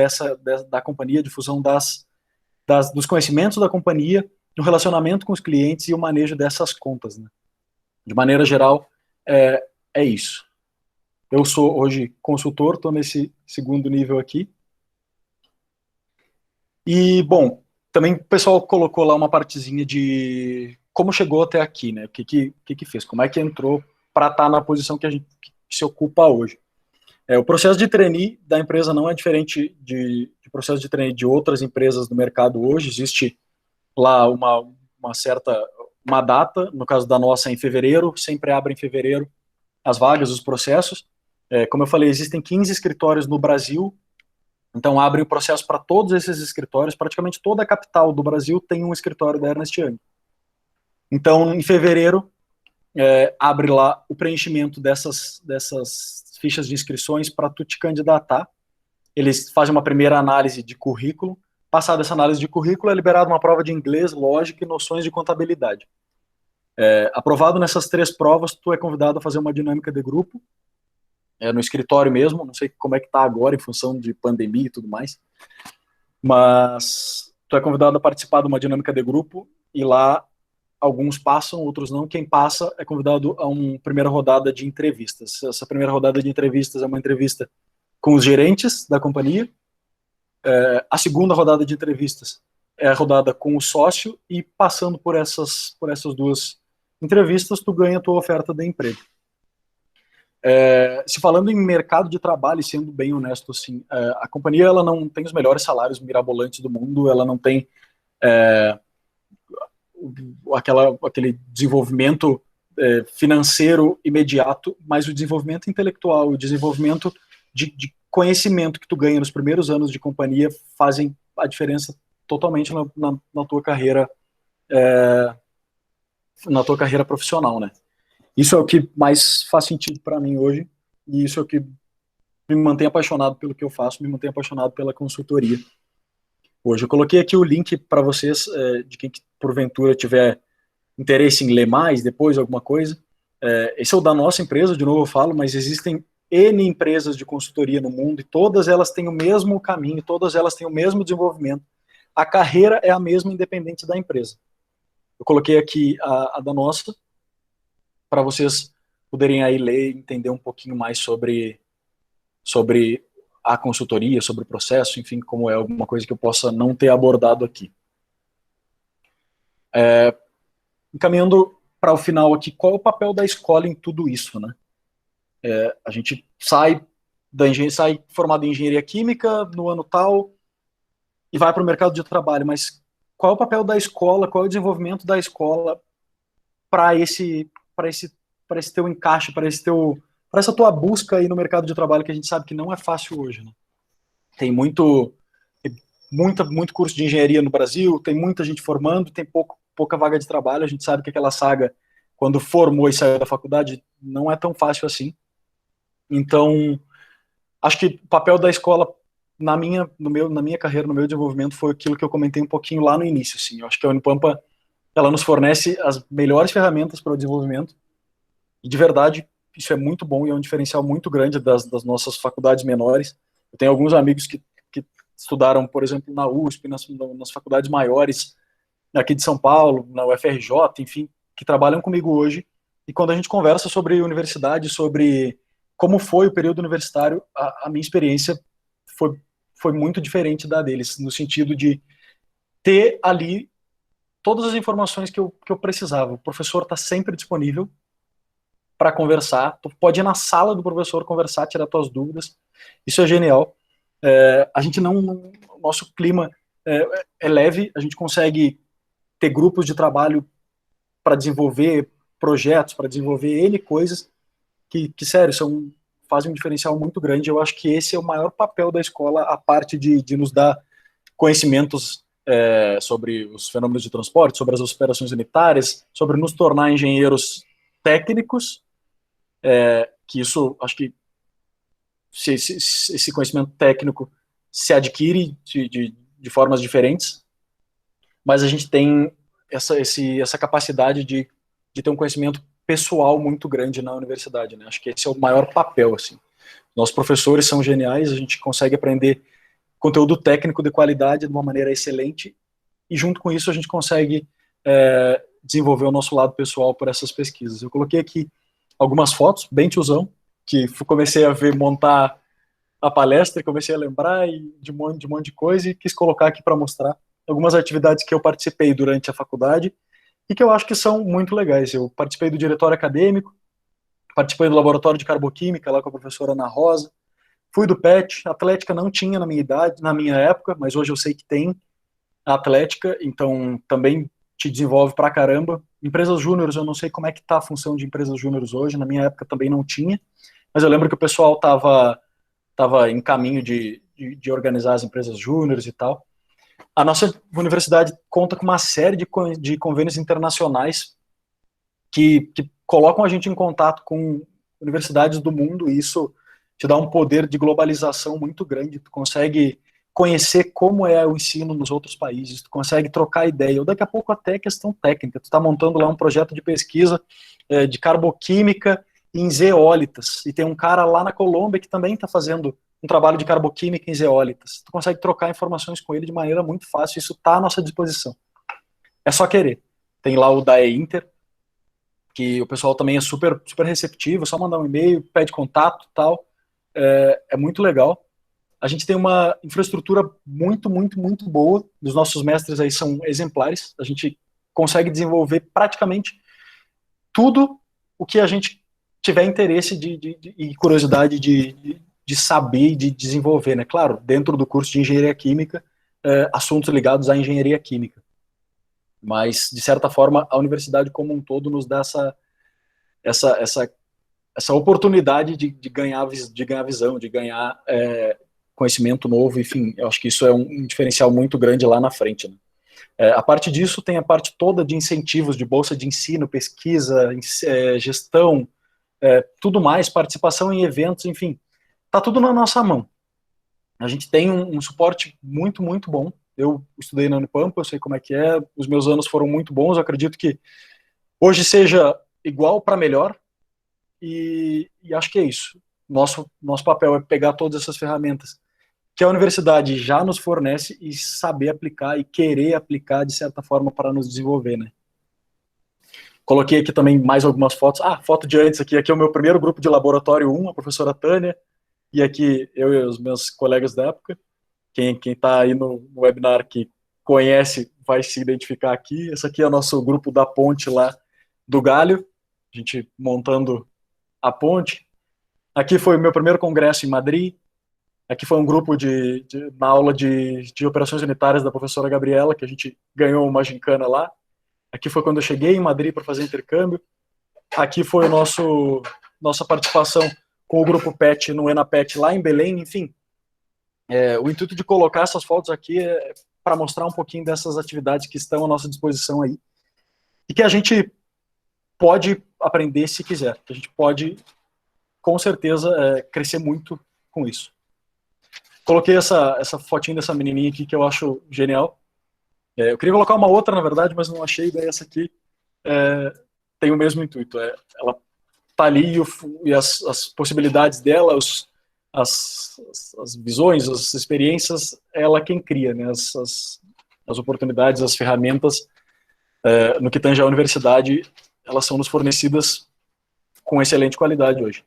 da companhia, a difusão dos conhecimentos da companhia, o relacionamento com os clientes e o manejo dessas contas, né? De maneira geral, é isso. Eu sou hoje consultor, estou nesse segundo nível aqui. E, bom, também o pessoal colocou lá uma partezinha de como chegou até aqui, né? O que fez, como é que entrou para estar na posição que a gente se ocupa hoje. O processo de trainee da empresa não é diferente de processo de trainee de outras empresas do mercado hoje. Existe lá uma data, no caso da nossa em fevereiro, sempre abre em fevereiro as vagas, os processos. Como eu falei, existem 15 escritórios no Brasil, então abre o processo para todos esses escritórios. Praticamente toda a capital do Brasil tem um escritório da Ernst Young. Então, em fevereiro, abre lá o preenchimento dessas fichas de inscrições para tu te candidatar. Eles fazem uma primeira análise de currículo. Passada essa análise de currículo, é liberada uma prova de inglês, lógica e noções de contabilidade. Aprovado nessas 3 provas, tu é convidado a fazer uma dinâmica de grupo, no escritório mesmo, não sei como é que está agora em função de pandemia e tudo mais, mas tu é convidado a participar de uma dinâmica de grupo e lá alguns passam, outros não. Quem passa é convidado a uma primeira rodada de entrevistas. Essa primeira rodada de entrevistas é uma entrevista com os gerentes da companhia. A segunda rodada de entrevistas é a rodada com o sócio e passando por essas duas entrevistas, tu ganha a tua oferta de emprego. Se falando em mercado de trabalho, e sendo bem honesto, assim, a companhia ela não tem os melhores salários mirabolantes do mundo, ela não tem aquele desenvolvimento financeiro imediato, mas o desenvolvimento intelectual, o desenvolvimento de conhecimento que tu ganha nos primeiros anos de companhia fazem a diferença totalmente na tua carreira profissional, né? Isso é o que mais faz sentido para mim hoje, e isso é o que me mantém apaixonado pelo que eu faço, me mantém apaixonado pela consultoria. Hoje eu coloquei aqui o link para vocês, de quem que, porventura tiver interesse em ler mais, depois alguma coisa. Esse é o da nossa empresa, de novo eu falo, mas existem N empresas de consultoria no mundo e todas elas têm o mesmo caminho, todas elas têm o mesmo desenvolvimento. A carreira é a mesma independente da empresa. Eu coloquei aqui a da nossa, para vocês poderem aí ler e entender um pouquinho mais sobre a consultoria, sobre o processo, enfim, como é alguma coisa que eu possa não ter abordado aqui. Encaminhando para o final aqui, qual é o papel da escola em tudo isso, né? A gente sai formado em engenharia química no ano tal e vai para o mercado de trabalho, mas qual é o papel da escola, qual é o desenvolvimento da escola para esse teu encaixe, para essa tua busca aí no mercado de trabalho, que a gente sabe que não é fácil hoje, né? Tem muito curso de engenharia no Brasil, tem muita gente formando, tem pouca vaga de trabalho. A gente sabe que aquela saga, quando formou e saiu da faculdade, não é tão fácil assim. Então, acho que o papel da escola na minha carreira, no meu desenvolvimento, foi aquilo que eu comentei um pouquinho lá no início. Assim. Eu acho que a Unipampa, ela nos fornece as melhores ferramentas para o desenvolvimento, e de verdade, isso é muito bom e é um diferencial muito grande das nossas faculdades menores. Eu tenho alguns amigos que estudaram, por exemplo, na USP, nas faculdades maiores, aqui de São Paulo, na UFRJ, enfim, que trabalham comigo hoje, e quando a gente conversa sobre universidade, sobre como foi o período universitário, a minha experiência foi muito diferente da deles, no sentido de ter ali todas as informações que eu precisava. O professor está sempre disponível para conversar, tu pode ir na sala do professor conversar, tirar tuas dúvidas, isso é genial. A gente o nosso clima é leve, a gente consegue ter grupos de trabalho para desenvolver projetos, para desenvolver N coisas que sério, fazem um diferencial muito grande. Eu acho que esse é o maior papel da escola, a parte de nos dar conhecimentos sobre os fenômenos de transporte, sobre as operações unitárias, sobre nos tornar engenheiros técnicos, que isso, acho que esse conhecimento técnico se adquire de formas diferentes, mas a gente tem essa capacidade de ter um conhecimento pessoal muito grande na universidade, né? Acho que esse é o maior papel, assim. Nossos professores são geniais, a gente consegue aprender conteúdo técnico de qualidade de uma maneira excelente, e junto com isso a gente consegue desenvolver o nosso lado pessoal por essas pesquisas. Eu coloquei aqui algumas fotos, bem tiozão, que comecei a ver montar a palestra, comecei a lembrar de um monte de coisa, e quis colocar aqui para mostrar algumas atividades que eu participei durante a faculdade e que eu acho que são muito legais. Eu participei do diretório acadêmico, participei do laboratório de carboquímica lá com a professora Ana Rosa, fui do PET. Atlética não tinha na minha época, mas hoje eu sei que tem a atlética, então também te desenvolve pra caramba. Empresas júniores, eu não sei como é que tá a função de empresas júniores hoje, na minha época também não tinha, mas eu lembro que o pessoal estava em caminho de organizar as empresas júniores e tal. A nossa universidade conta com uma série de convênios internacionais que colocam a gente em contato com universidades do mundo, e isso te dá um poder de globalização muito grande. Tu consegue conhecer como é o ensino nos outros países, tu consegue trocar ideia, ou daqui a pouco até questão técnica. Tu está montando lá um projeto de pesquisa de carboquímica, em zeólitas, e tem um cara lá na Colômbia que também está fazendo um trabalho de carboquímica em zeólitas. Tu consegue trocar informações com ele de maneira muito fácil, isso está à nossa disposição. É só querer. Tem lá o DAE Inter, que o pessoal também é super, super receptivo, é só mandar um e-mail, pede contato e tal, é muito legal. A gente tem uma infraestrutura muito, muito, muito boa, os nossos mestres aí são exemplares, a gente consegue desenvolver praticamente tudo o que a gente tiver interesse e curiosidade de saber e de desenvolver, né? Claro, dentro do curso de engenharia química, assuntos ligados à engenharia química. Mas, de certa forma, a universidade como um todo nos dá essa oportunidade de ganhar visão, de ganhar conhecimento novo, enfim, eu acho que isso é um diferencial muito grande lá na frente, né? A parte disso tem a parte toda de incentivos, de bolsa de ensino, pesquisa, gestão, tudo mais, participação em eventos, enfim, tá tudo na nossa mão. A gente tem um suporte muito, muito bom. Eu estudei na Unipampa, eu sei como é que é, os meus anos foram muito bons, eu acredito que hoje seja igual para melhor, e acho que é isso. Nosso papel é pegar todas essas ferramentas que a universidade já nos fornece e saber aplicar e querer aplicar de certa forma para nos desenvolver, né? Coloquei aqui também mais algumas fotos. Foto de antes aqui é o meu primeiro grupo de laboratório 1, a professora Tânia, e aqui eu e os meus colegas da época. Quem está aí no webinar que conhece vai se identificar aqui. Esse aqui é o nosso grupo da ponte lá do Galho, a gente montando a ponte. Aqui foi o meu primeiro congresso em Madrid. Aqui foi um grupo na aula de operações unitárias da professora Gabriela, que a gente ganhou uma gincana lá. Aqui foi quando eu cheguei em Madrid para fazer intercâmbio. Aqui foi nossa participação com o grupo PET no ENAPET lá em Belém, enfim. O intuito de colocar essas fotos aqui é para mostrar um pouquinho dessas atividades que estão à nossa disposição aí e que a gente pode aprender se quiser, que a gente pode, com certeza, crescer muito com isso. Coloquei essa fotinha dessa menininha aqui que eu acho genial. Eu queria colocar uma outra, na verdade, mas não achei, daí essa aqui tem o mesmo intuito. Ela tá ali e as possibilidades dela, as visões, as experiências, ela quem cria, né? As oportunidades, as ferramentas, no que tange à universidade, elas são nos fornecidas com excelente qualidade hoje.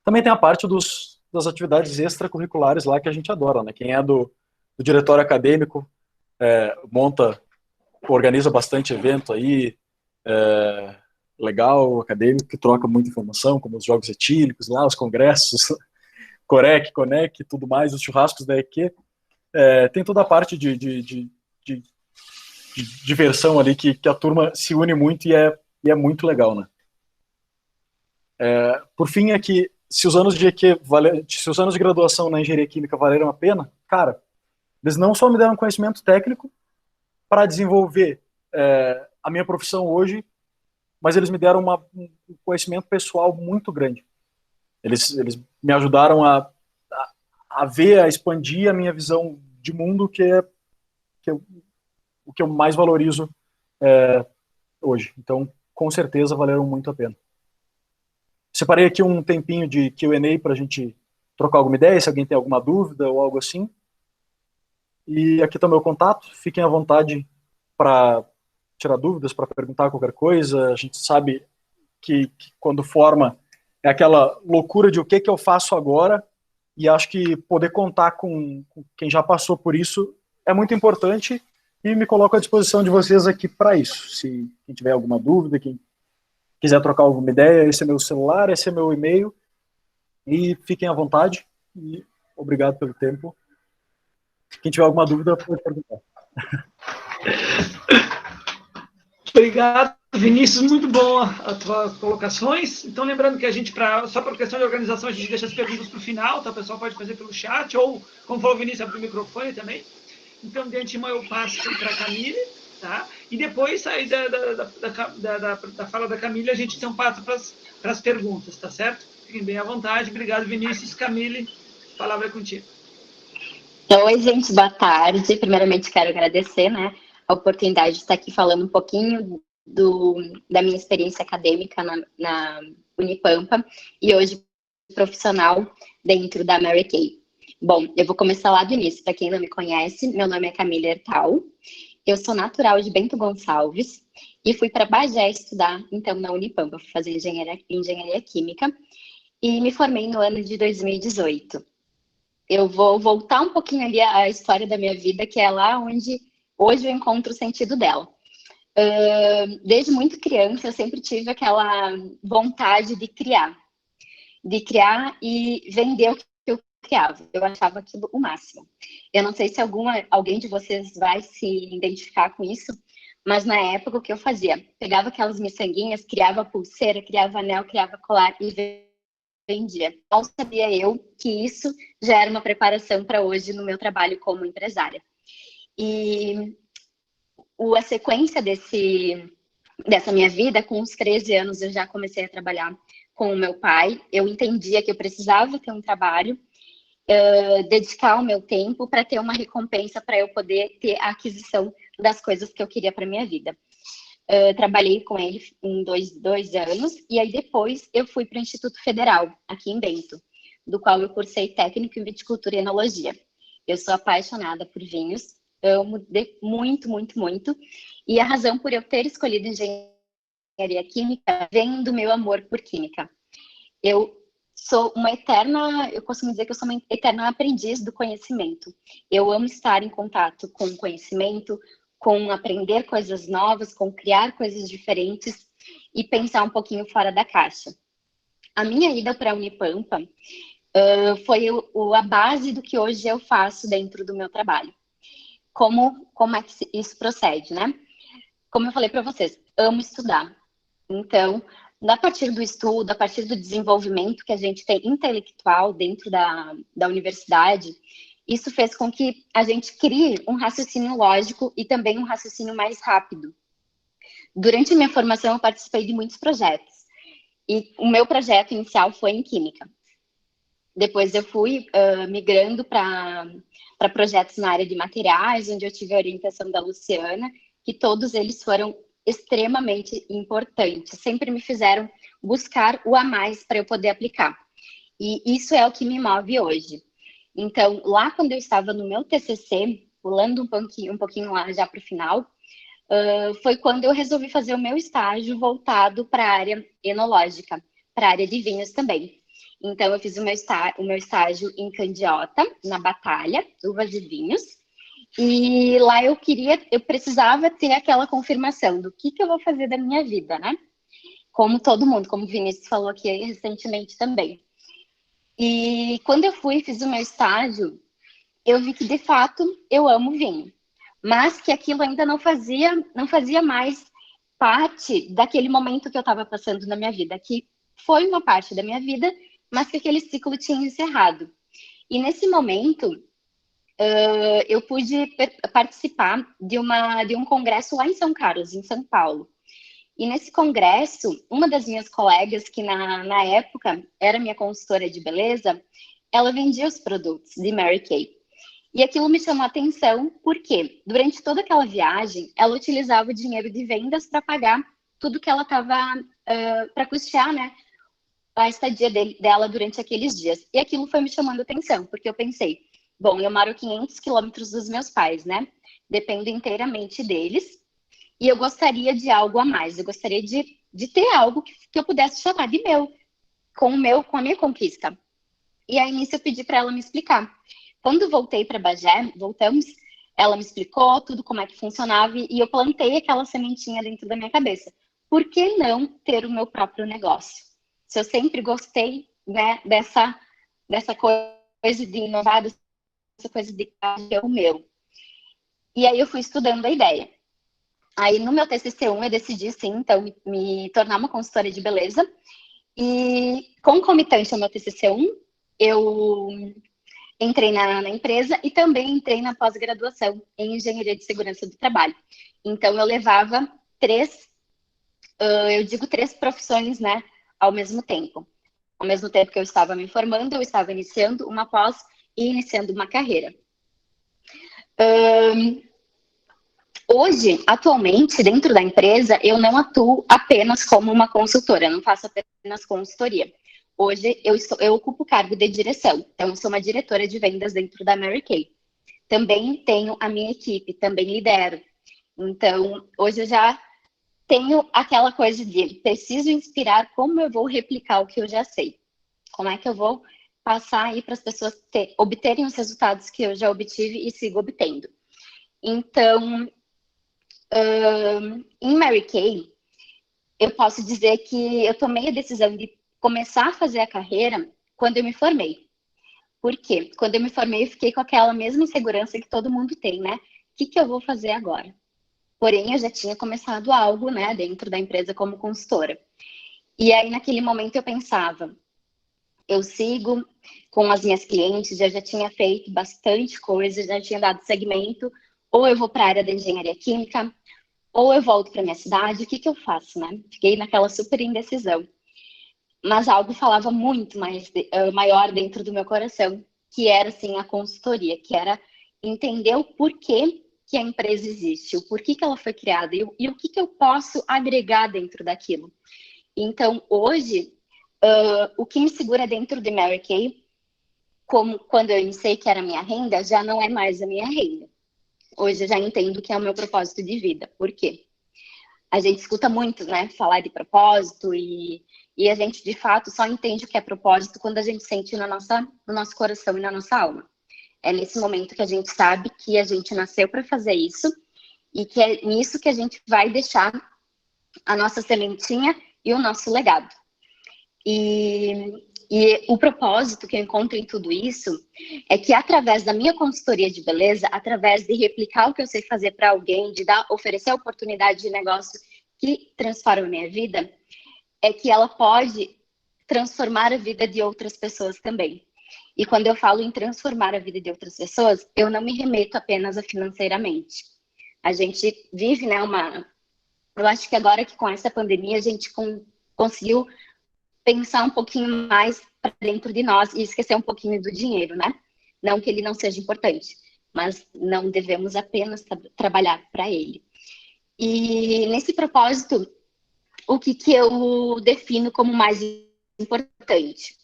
Também tem a parte das atividades extracurriculares lá que a gente adora, né? Quem é do diretório acadêmico, organiza bastante evento aí, legal, acadêmico, que troca muita informação, como os jogos etílicos lá, os congressos, Corec, Conec, tudo mais, os churrascos da EQ. Tem toda a parte de diversão ali que a turma se une muito e é muito legal, né? Por fim, é que se os anos de EQ se os anos de graduação na engenharia química valeram a pena, cara, eles não só me deram conhecimento técnico para desenvolver a minha profissão hoje, mas eles me deram um conhecimento pessoal muito grande. Eles me ajudaram a ver, a expandir a minha visão de mundo, que é o que eu mais valorizo hoje. Então, com certeza, valeram muito a pena. Separei aqui um tempinho de Q&A para a gente trocar alguma ideia, se alguém tem alguma dúvida ou algo assim. E aqui está o meu contato, fiquem à vontade para tirar dúvidas, para perguntar qualquer coisa. A gente sabe que quando forma é aquela loucura de o que eu faço agora, e acho que poder contar com quem já passou por isso é muito importante, e me coloco à disposição de vocês aqui para isso. Se quem tiver alguma dúvida, quem quiser trocar alguma ideia, esse é meu celular, esse é meu e-mail, e fiquem à vontade, e obrigado pelo tempo. Quem tiver alguma dúvida, pode perguntar. Obrigado, Vinícius, muito boa as tuas colocações. Então, lembrando que a gente, só por questão de organização, a gente deixa as perguntas para o final, tá? O pessoal pode fazer pelo chat, ou, como falou o Vinícius, abrir o microfone também. Então, de antemão, eu passo para a Camille, tá? E depois, aí da fala da Camille, a gente então passa para as perguntas, tá certo? Fiquem bem à vontade. Obrigado, Vinícius. Camille, a palavra é contigo. Oi, gente, boa tarde. Primeiramente, quero agradecer, né, a oportunidade de estar aqui falando um pouquinho da minha experiência acadêmica Unipampa e hoje profissional dentro da Mary Kay. Bom, eu vou começar lá do início. Para quem não me conhece, meu nome é Camila Hertal, eu sou natural de Bento Gonçalves e fui para Bagé estudar, então, na Unipampa, fui fazer engenharia química e me formei no ano de 2018. Eu vou voltar um pouquinho ali à história da minha vida, que é lá onde hoje eu encontro o sentido dela. Desde muito criança, eu sempre tive aquela vontade de criar e vender o que eu criava. Eu achava aquilo o máximo. Eu não sei se alguém de vocês vai se identificar com isso, mas na época o que eu fazia? Pegava aquelas miçanguinhas, criava pulseira, criava anel, criava colar e vendia. Não sabia eu que isso já era uma preparação para hoje no meu trabalho como empresária. E a sequência dessa minha vida, com uns 13 anos, eu já comecei a trabalhar com o meu pai. Eu entendia que eu precisava ter um trabalho, dedicar o meu tempo para ter uma recompensa, para eu poder ter a aquisição das coisas que eu queria para minha vida. Trabalhei com ele em dois anos, e aí depois eu fui para o Instituto Federal, aqui em Bento, do qual eu cursei técnico em viticultura e enologia. Eu sou apaixonada por vinhos, amo muito, muito, muito, e a razão por eu ter escolhido engenharia química vem do meu amor por química. Eu costumo dizer que eu sou uma eterna aprendiz do conhecimento. Eu amo estar em contato com o conhecimento, com aprender coisas novas, com criar coisas diferentes e pensar um pouquinho fora da caixa. A minha ida para a Unipampa foi a base do que hoje eu faço dentro do meu trabalho. Como é que isso procede, né? Como eu falei para vocês, amo estudar. Então, a partir do estudo, a partir do desenvolvimento que a gente tem intelectual dentro da universidade, isso fez com que a gente crie um raciocínio lógico e também um raciocínio mais rápido. Durante a minha formação, eu participei de muitos projetos. E o meu projeto inicial foi em química. Depois eu fui migrando para projetos na área de materiais, onde eu tive a orientação da Luciana, que todos eles foram extremamente importantes. Sempre me fizeram buscar o a mais para eu poder aplicar. E isso é o que me move hoje. Então, lá quando eu estava no meu TCC, pulando um pouquinho lá já para o final, foi quando eu resolvi fazer o meu estágio voltado para a área enológica, para a área de vinhos também. Então, eu fiz o meu estágio em Candiota, na Batalha, uvas e vinhos. E lá eu precisava ter aquela confirmação do que eu vou fazer da minha vida, né? Como todo mundo, como o Vinícius falou aqui recentemente também. E quando eu fiz o meu estágio, eu vi que, de fato, eu amo vinho. Mas que aquilo ainda não fazia mais parte daquele momento que eu estava passando na minha vida. Que foi uma parte da minha vida, mas que aquele ciclo tinha encerrado. E nesse momento, eu pude participar de um congresso lá em São Carlos, em São Paulo. E nesse congresso, uma das minhas colegas, que na época era minha consultora de beleza, ela vendia os produtos de Mary Kay. E aquilo me chamou a atenção porque, durante toda aquela viagem, ela utilizava o dinheiro de vendas para pagar tudo que ela estava, para custear, né, a estadia dela durante aqueles dias. E aquilo foi me chamando a atenção, porque eu pensei, bom, eu moro 500 quilômetros dos meus pais, né? Dependo inteiramente deles. E eu gostaria de algo a mais. Eu gostaria de ter algo que eu pudesse chamar de meu, com a minha conquista. E aí, nisso, eu pedi para ela me explicar. Quando voltei para Bagé, ela me explicou tudo como é que funcionava e eu plantei aquela sementinha dentro da minha cabeça. Por que não ter o meu próprio negócio? Se eu sempre gostei, né, dessa coisa de inovar, dessa coisa de que é o meu. E aí eu fui estudando a ideia. Aí no meu TCC1 eu decidi, sim, então, me tornar uma consultora de beleza. E concomitante ao meu TCC1, eu entrei na empresa e também entrei na pós-graduação em Engenharia de Segurança do Trabalho. Então, eu levava três profissões, né, ao mesmo tempo. Ao mesmo tempo que eu estava me formando, eu estava iniciando uma pós e iniciando uma carreira. Hoje, atualmente, dentro da empresa, eu não atuo apenas como uma consultora, eu não faço apenas consultoria. Hoje, eu ocupo o cargo de direção, então eu sou uma diretora de vendas dentro da Mary Kay. Também tenho a minha equipe, também lidero. Então, hoje eu já tenho aquela coisa de preciso inspirar como eu vou replicar o que eu já sei. Como é que eu vou passar aí para as pessoas obterem os resultados que eu já obtive e sigo obtendo. Então, em Mary Kay, eu posso dizer que eu tomei a decisão de começar a fazer a carreira quando eu me formei. Por quê? Quando eu me formei, eu fiquei com aquela mesma insegurança que todo mundo tem, né? O que eu vou fazer agora? Porém, eu já tinha começado algo, né, dentro da empresa como consultora. E aí, naquele momento, eu pensava, eu sigo com as minhas clientes, eu já tinha feito bastante coisa, já tinha dado segmento, ou eu vou para a área da engenharia química, ou eu volto para minha cidade, o que eu faço, né? Fiquei naquela super indecisão. Mas algo falava muito maior dentro do meu coração, que era, assim, a consultoria, que era entender o porquê que a empresa existe, o porquê que ela foi criada e o que eu posso agregar dentro daquilo. Então, hoje, o que me segura dentro de Mary Kay, como quando eu iniciei que era a minha renda, já não é mais a minha renda. Hoje eu já entendo que é o meu propósito de vida. Por quê? A gente escuta muito, né, falar de propósito e a gente, de fato, só entende o que é propósito quando a gente sente no nosso coração e na nossa alma. É nesse momento que a gente sabe que a gente nasceu para fazer isso e que é nisso que a gente vai deixar a nossa sementinha e o nosso legado. E o propósito que eu encontro em tudo isso é que, através da minha consultoria de beleza, através de replicar o que eu sei fazer para alguém, de oferecer a oportunidade de negócio que transforma a minha vida, é que ela pode transformar a vida de outras pessoas também. E quando eu falo em transformar a vida de outras pessoas, eu não me remeto apenas a financeiramente. A gente vive, né, eu acho que agora que com essa pandemia a gente conseguiu pensar um pouquinho mais para dentro de nós e esquecer um pouquinho do dinheiro, né? Não que ele não seja importante, mas não devemos apenas trabalhar para ele. E nesse propósito, o que eu defino como mais importante?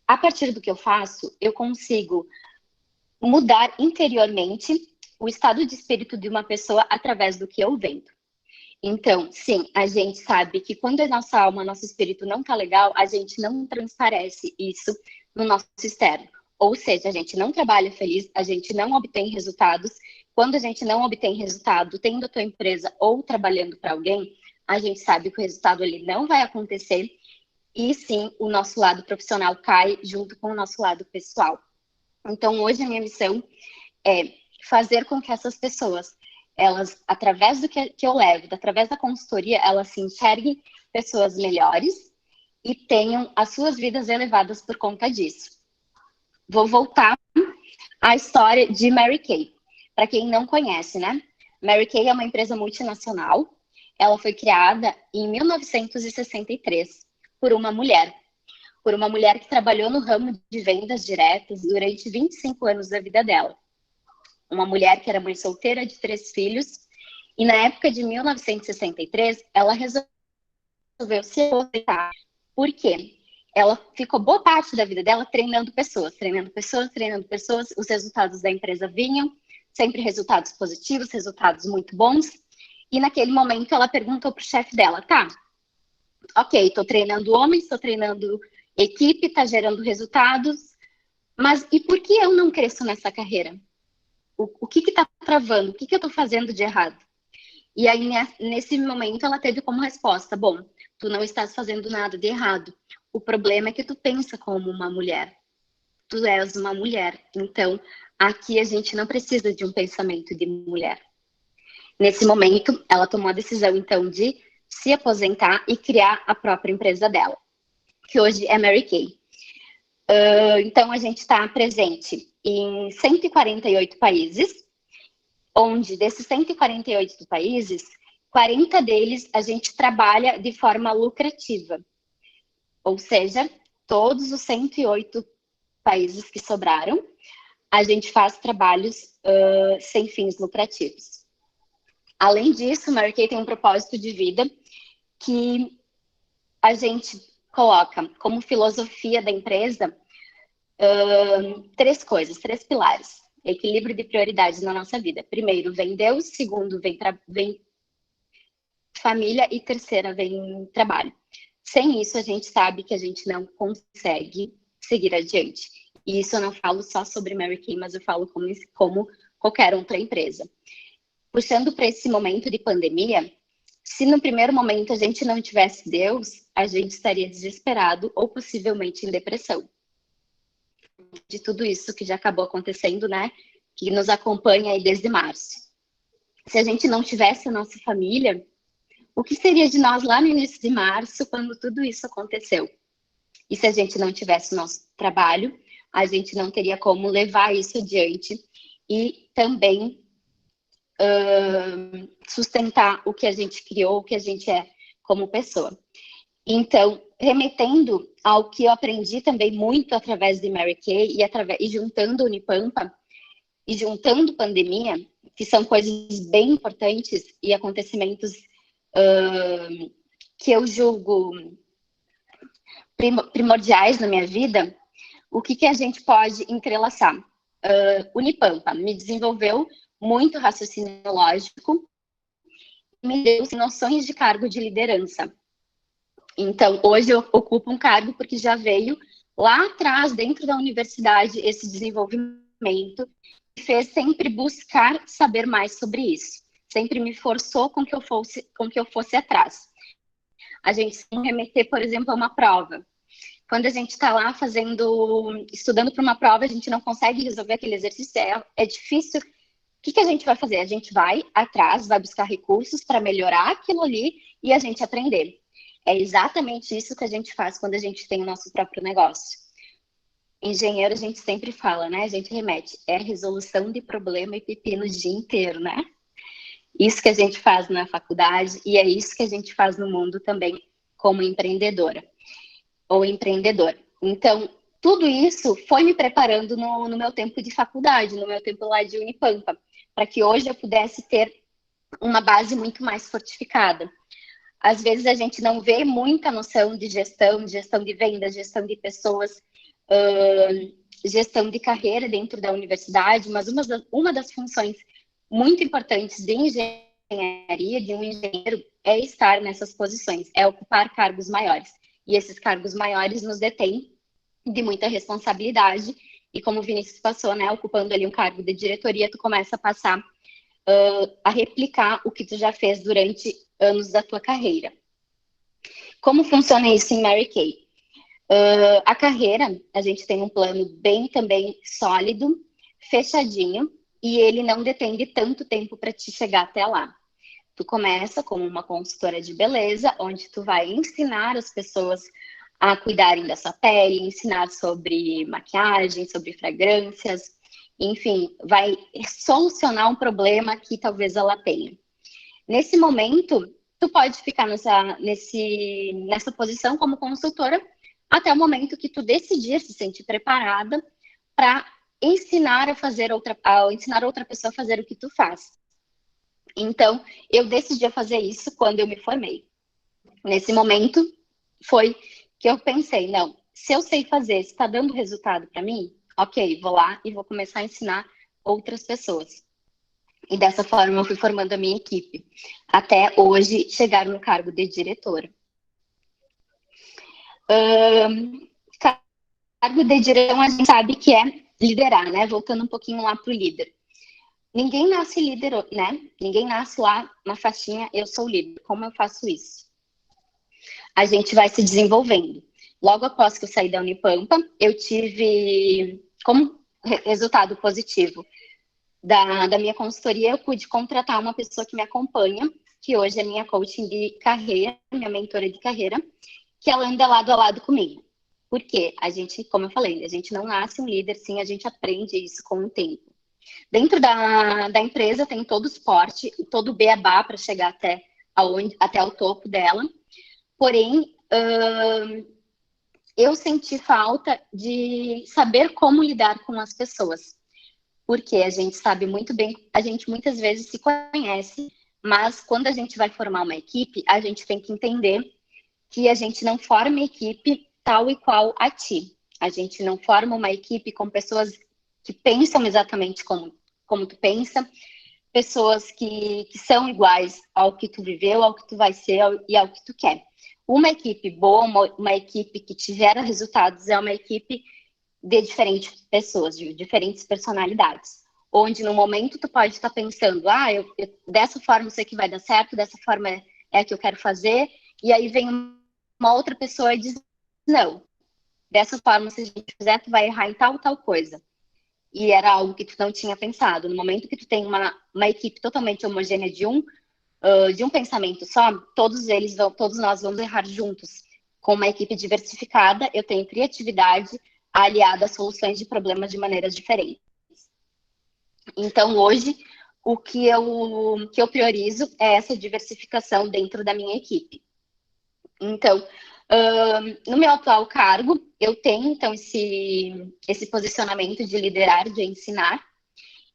A partir do que eu faço, eu consigo mudar interiormente o estado de espírito de uma pessoa através do que eu vendo. Então, sim, a gente sabe que quando a nossa alma, nosso espírito não tá legal, a gente não transparece isso no nosso externo. Ou seja, a gente não trabalha feliz, a gente não obtém resultados. Quando a gente não obtém resultado, tendo a tua empresa ou trabalhando para alguém, a gente sabe que o resultado ele não vai acontecer. E sim, o nosso lado profissional cai junto com o nosso lado pessoal. Então, hoje a minha missão é fazer com que essas pessoas, elas, através do que eu levo, através da consultoria, elas se enxerguem pessoas melhores e tenham as suas vidas elevadas por conta disso. Vou voltar à história de Mary Kay. Para quem não conhece, né? Mary Kay é uma empresa multinacional. Ela foi criada em 1963 por uma mulher que trabalhou no ramo de vendas diretas durante 25 anos da vida dela. Uma mulher que era mãe solteira de 3 filhos, e na época de 1963, ela resolveu se aposentar. Por quê? Ela ficou boa parte da vida dela treinando pessoas, os resultados da empresa vinham, sempre resultados positivos, resultados muito bons, e naquele momento ela perguntou para o chefe dela, tá, ok, estou treinando homens, estou treinando equipe, está gerando resultados, mas e por que eu não cresço nessa carreira? O que está travando? O que eu estou fazendo de errado? E aí, nesse momento, ela teve como resposta, bom, tu não estás fazendo nada de errado. O problema é que tu pensa como uma mulher. Tu és uma mulher. Então, aqui a gente não precisa de um pensamento de mulher. Nesse momento, ela tomou a decisão, então, de se aposentar e criar a própria empresa dela, que hoje é Mary Kay. Então, a gente está presente em 148 países, onde desses 148 países, 40 deles a gente trabalha de forma lucrativa. Ou seja, todos os 108 países que sobraram, a gente faz trabalhos sem fins lucrativos. Além disso, Mary Kay tem um propósito de vida que a gente coloca como filosofia da empresa três coisas, três pilares. Equilíbrio de prioridades na nossa vida. Primeiro vem Deus, segundo vem família e terceira vem trabalho. Sem isso, a gente sabe que a gente não consegue seguir adiante. E isso eu não falo só sobre Mary Kay, mas eu falo como qualquer outra empresa. Puxando para esse momento de pandemia, se no primeiro momento a gente não tivesse Deus, a gente estaria desesperado ou possivelmente em depressão. De tudo isso que já acabou acontecendo, né? Que nos acompanha aí desde março. Se a gente não tivesse a nossa família, o que seria de nós lá no início de março, quando tudo isso aconteceu? E se a gente não tivesse o nosso trabalho, a gente não teria como levar isso adiante e também sustentar o que a gente criou, o que a gente é como pessoa. Então, remetendo ao que eu aprendi também muito através de Mary Kay e juntando Unipampa e juntando pandemia, que são coisas bem importantes e acontecimentos que eu julgo primordiais na minha vida, o que a gente pode entrelaçar? Unipampa me desenvolveu muito raciocínio lógico, me deu noções de cargo de liderança. Então, hoje eu ocupo um cargo porque já veio lá atrás, dentro da universidade, esse desenvolvimento que fez sempre buscar saber mais sobre isso. Sempre me forçou com que eu fosse atrás. A gente se remeter, por exemplo, a uma prova. Quando a gente está lá estudando para uma prova, a gente não consegue resolver aquele exercício, é difícil. O que a gente vai fazer? A gente vai atrás, vai buscar recursos para melhorar aquilo ali e a gente aprender. É exatamente isso que a gente faz quando a gente tem o nosso próprio negócio. Engenheiro, a gente sempre fala, né? A gente remete. É resolução de problema e pepino o dia inteiro, né? Isso que a gente faz na faculdade e é isso que a gente faz no mundo também como empreendedora ou empreendedor. Então, tudo isso foi me preparando no meu tempo de faculdade, no meu tempo lá de Unipampa, para que hoje eu pudesse ter uma base muito mais fortificada. Às vezes a gente não vê muita noção de gestão de vendas, gestão de pessoas, gestão de carreira dentro da universidade, mas uma das funções muito importantes de engenharia, de um engenheiro, é estar nessas posições, é ocupar cargos maiores. E esses cargos maiores nos detêm de muita responsabilidade, e como o Vinícius passou, né, ocupando ali um cargo de diretoria, tu começa a passar a replicar o que tu já fez durante anos da tua carreira. Como funciona isso em Mary Kay? A carreira, a gente tem um plano bem também sólido, fechadinho, e ele não depende tanto tempo para te chegar até lá. Tu começa como uma consultora de beleza, onde tu vai ensinar as pessoas a cuidarem da sua pele, ensinar sobre maquiagem, sobre fragrâncias, enfim, vai solucionar um problema que talvez ela tenha. Nesse momento, tu pode ficar nessa posição como consultora até o momento que tu decidir se sentir preparada para ensinar outra pessoa a fazer o que tu faz. Então, eu decidi fazer isso quando eu me formei. Nesse momento, foi que eu pensei, não, se eu sei fazer, se está dando resultado para mim, ok, vou lá e vou começar a ensinar outras pessoas. E dessa forma eu fui formando a minha equipe, até hoje chegar no cargo de diretora. Cargo de direção a gente sabe que é liderar, né? Voltando um pouquinho lá para o líder. Ninguém nasce líder, né? Ninguém nasce lá na faixinha, eu sou líder. Como eu faço isso? A gente vai se desenvolvendo. Logo após que eu saí da Unipampa, eu tive, como resultado positivo da minha consultoria, eu pude contratar uma pessoa que me acompanha, que hoje é minha coaching de carreira, minha mentora de carreira, que ela anda lado a lado comigo. Porque a gente, como eu falei, a gente não nasce um líder, sim, a gente aprende isso com o tempo. Dentro da empresa tem todo o suporte, todo o beabá para chegar até o topo dela. Porém, eu senti falta de saber como lidar com as pessoas. Porque a gente sabe muito bem, a gente muitas vezes se conhece, Mas quando a gente vai formar uma equipe, a gente tem que entender que a gente não forma equipe tal e qual a ti. A gente não forma uma equipe com pessoas que pensam exatamente como tu pensa, pessoas que são iguais ao que tu viveu, ao que tu vai ser e ao que tu quer. Uma equipe boa, uma equipe que te gera resultados, é uma equipe de diferentes pessoas, de diferentes personalidades. Onde no momento tu pode estar pensando, dessa forma isso aqui vai dar certo, dessa forma é a que eu quero fazer, e aí vem uma outra pessoa e diz, não, dessa forma, se a gente fizer, tu vai errar em tal coisa. E era algo que tu não tinha pensado. No momento que tu tem uma equipe totalmente homogênea de um pensamento só, todos nós vamos errar juntos. Com uma equipe diversificada, eu tenho criatividade aliada a soluções de problemas de maneiras diferentes. Então, hoje, o que eu priorizo é essa diversificação dentro da minha equipe. Então, no meu atual cargo, eu tenho, então, esse posicionamento de liderar, de ensinar,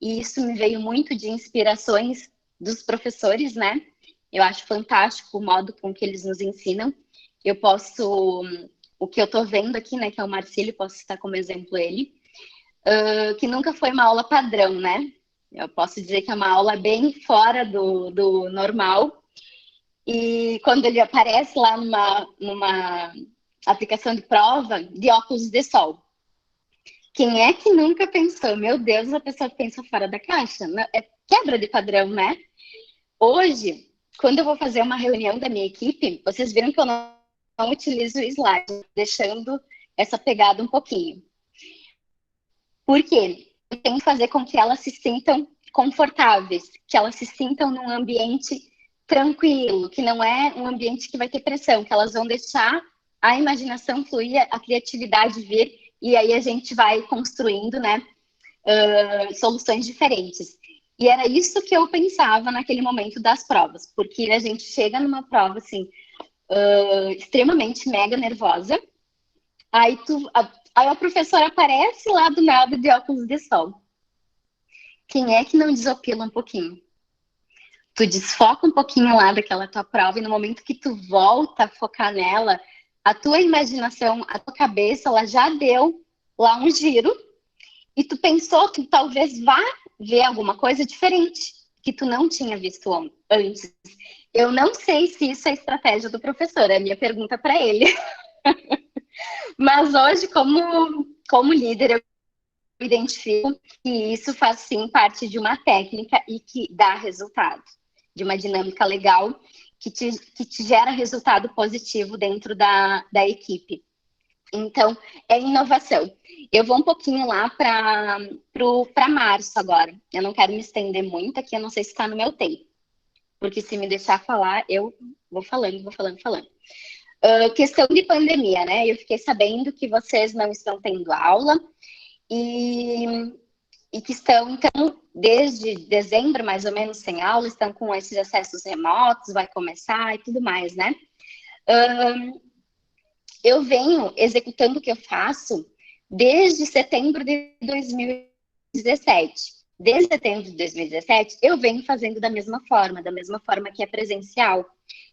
e isso me veio muito de inspirações dos professores, né? Eu acho fantástico o modo com que eles nos ensinam. O que eu estou vendo aqui, né, que é o Marcílio, posso citar como exemplo ele, que nunca foi uma aula padrão, né? Eu posso dizer que é uma aula bem fora do normal. E quando ele aparece lá numa aplicação de prova de óculos de sol. Quem é que nunca pensou? Meu Deus, a pessoa pensa fora da caixa. É quebra de padrão, né? Hoje, quando eu vou fazer uma reunião da minha equipe, vocês viram que eu não utilizo o slide, deixando essa pegada um pouquinho. Por quê? Eu tenho que fazer com que elas se sintam confortáveis, que elas se sintam num ambiente tranquilo, que não é um ambiente que vai ter pressão, que elas vão deixar a imaginação fluir, a criatividade vir, e aí a gente vai construindo, né, soluções diferentes. E era isso que eu pensava naquele momento das provas, porque a gente chega numa prova, assim, extremamente mega nervosa, aí a professora aparece lá do nada de óculos de sol. Quem é que não desopila um pouquinho? Tu desfoca um pouquinho lá daquela tua prova e no momento que tu volta a focar nela, a tua imaginação, a tua cabeça, ela já deu lá um giro e tu pensou que talvez vá ver alguma coisa diferente que tu não tinha visto antes. Eu não sei se isso é estratégia do professor, é a minha pergunta para ele. Mas hoje, como líder, eu identifico que isso faz sim parte de uma técnica e que dá resultado, de uma dinâmica legal que te gera resultado positivo dentro da equipe. Então, é inovação. Eu vou um pouquinho lá para março agora. Eu não quero me estender muito aqui, eu não sei se está no meu tempo. Porque se me deixar falar, eu vou falando. Questão de pandemia, né? Eu fiquei sabendo que vocês não estão tendo aula e que estão, então, desde dezembro, mais ou menos, sem aula, estão com esses acessos remotos, vai começar e tudo mais, né? Eu venho executando o que eu faço desde setembro de 2017. Desde setembro de 2017, eu venho fazendo da mesma forma que é presencial.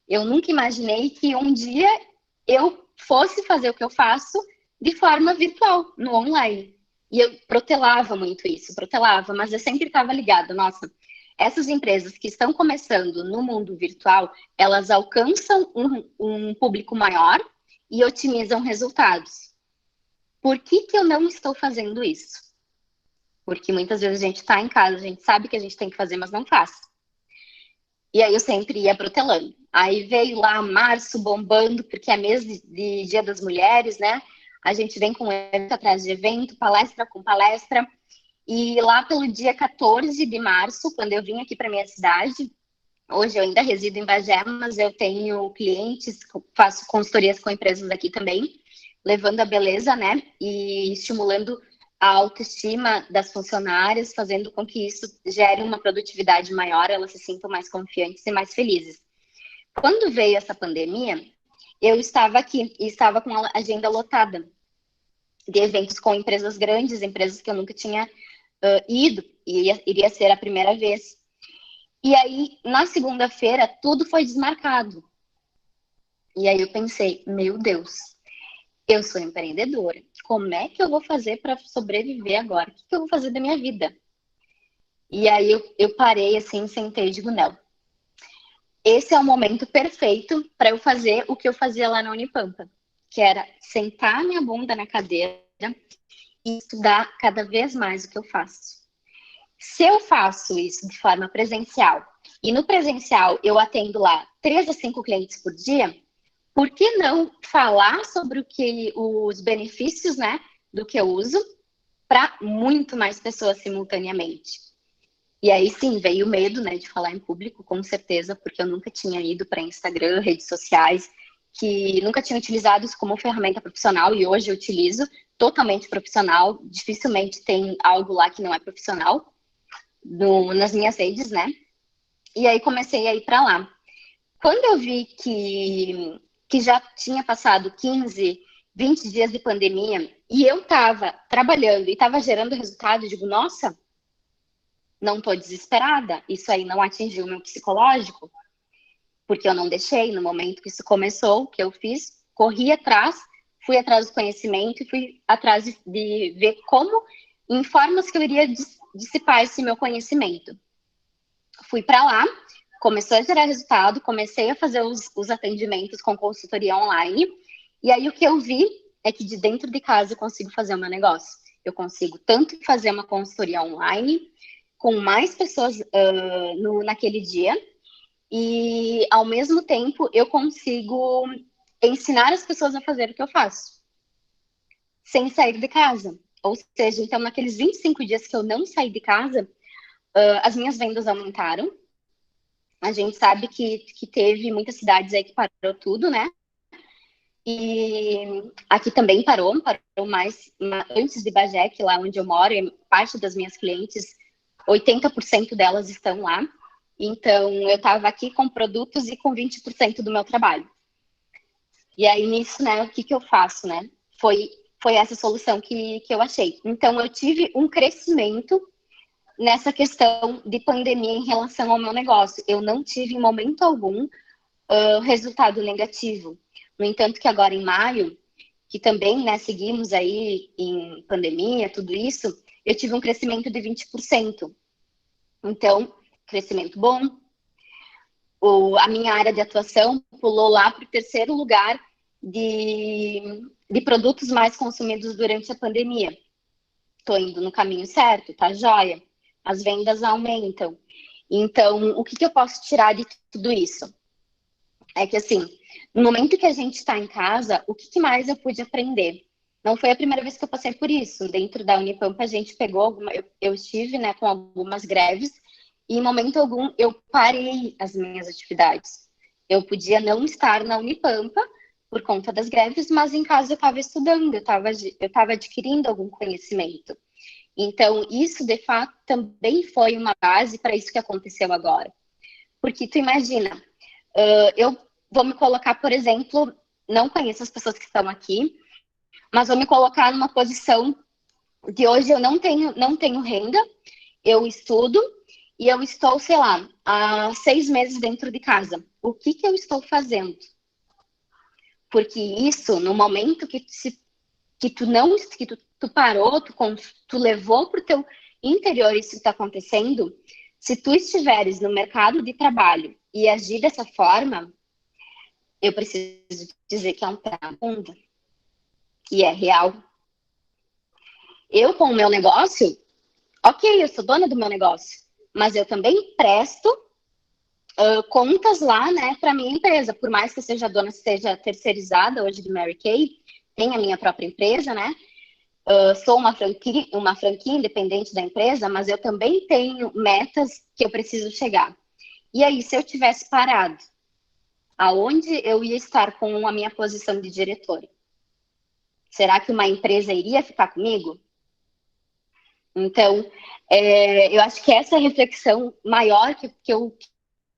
Eu nunca imaginei que um dia eu fosse fazer o que eu faço de forma virtual, no online. E eu protelava muito isso, mas eu sempre estava ligada, nossa, essas empresas que estão começando no mundo virtual, elas alcançam um público maior e otimizam resultados. Por que eu não estou fazendo isso? Porque muitas vezes a gente está em casa, a gente sabe que a gente tem que fazer, mas não faz. E aí eu sempre ia protelando. Aí veio lá março bombando, porque é mês de Dia das Mulheres, né? A gente vem com evento atrás de evento, palestra com palestra. E lá pelo dia 14 de março, quando eu vim aqui para minha cidade, hoje eu ainda resido em Bagé, mas eu tenho clientes, faço consultorias com empresas aqui também, levando a beleza, né? E estimulando a autoestima das funcionárias, fazendo com que isso gere uma produtividade maior, elas se sintam mais confiantes e mais felizes. Quando veio essa pandemia, eu estava aqui e estava com a agenda lotada de eventos com empresas grandes, empresas que eu nunca tinha ido, e iria ser a primeira vez. E aí, na segunda-feira, tudo foi desmarcado. E aí eu pensei, meu Deus, eu sou empreendedora. Como é que eu vou fazer para sobreviver agora? O que eu vou fazer da minha vida? E aí eu parei assim, sentei e digo, não. Esse é o momento perfeito para eu fazer o que eu fazia lá na Unipampa, que era sentar minha bunda na cadeira e estudar cada vez mais o que eu faço. Se eu faço isso de forma presencial, e no presencial eu atendo lá 3 a 5 clientes por dia, por que não falar sobre os benefícios, né, do que eu uso para muito mais pessoas simultaneamente? E aí sim, veio o medo, né, de falar em público, com certeza, porque eu nunca tinha ido para Instagram, redes sociais, que nunca tinha utilizado isso como ferramenta profissional, e hoje eu utilizo totalmente profissional, dificilmente tem algo lá que não é profissional nas minhas redes, né? E aí comecei a ir para lá. Quando eu vi que já tinha passado 15, 20 dias de pandemia, e eu estava trabalhando e estava gerando resultado, eu digo, nossa, não estou desesperada, isso aí não atingiu o meu psicológico, porque eu não deixei no momento que isso começou, o que eu fiz, corri atrás, fui atrás do conhecimento e fui atrás de ver como, em formas que eu iria dissipar esse meu conhecimento. Fui para lá, começou a gerar resultado, comecei a fazer os atendimentos com consultoria online, e aí o que eu vi é que de dentro de casa eu consigo fazer o meu negócio. Eu consigo tanto fazer uma consultoria online, com mais pessoas naquele dia, e ao mesmo tempo eu consigo ensinar as pessoas a fazer o que eu faço, sem sair de casa. Ou seja, então naqueles 25 dias que eu não saí de casa, as minhas vendas aumentaram. A gente sabe que teve muitas cidades aí que parou tudo, né? E aqui também parou mais antes de Bagé, que lá onde eu moro, parte das minhas clientes, 80% delas estão lá. Então, eu estava aqui com produtos e com 20% do meu trabalho. E aí, nisso, né, o que eu faço, né? Foi essa solução que eu achei. Então, eu tive um crescimento nessa questão de pandemia em relação ao meu negócio. Eu não tive, em momento algum, resultado negativo. No entanto, que agora em maio, que também, né, seguimos aí em pandemia, tudo isso, eu tive um crescimento de 20%. Então, crescimento bom. A minha área de atuação pulou lá para o 3º lugar de produtos mais consumidos durante a pandemia. Estou indo no caminho certo, tá joia? As vendas aumentam. Então, o que eu posso tirar de tudo isso? É que, assim, no momento que a gente está em casa, o que mais eu pude aprender? Não foi a primeira vez que eu passei por isso. Dentro da Unipampa, a gente pegou eu estive, né, com algumas greves, e em momento algum eu parei as minhas atividades. Eu podia não estar na Unipampa por conta das greves, mas em casa eu estava estudando, eu estava adquirindo algum conhecimento. Então, isso, de fato, também foi uma base para isso que aconteceu agora. Porque tu imagina, eu vou me colocar, por exemplo, não conheço as pessoas que estão aqui, mas vou me colocar numa posição de hoje eu não tenho renda, eu estudo e eu estou, sei lá, há 6 meses dentro de casa. O que eu estou fazendo? Porque isso, no momento que tu parou, tu levou para o teu interior isso que está acontecendo, se tu estiveres no mercado de trabalho e agir dessa forma, eu preciso dizer que é um pé na bunda. E é real. Eu, com o meu negócio, ok, eu sou dona do meu negócio, mas eu também presto contas lá, né, para minha empresa. Por mais que eu seja dona, seja terceirizada hoje de Mary Kay, tenho a minha própria empresa, né? Sou uma franquia independente da empresa, mas eu também tenho metas que eu preciso chegar. E aí, se eu tivesse parado, aonde eu ia estar com a minha posição de diretora? Será que uma empresa iria ficar comigo? Então, eu acho que essa reflexão maior que eu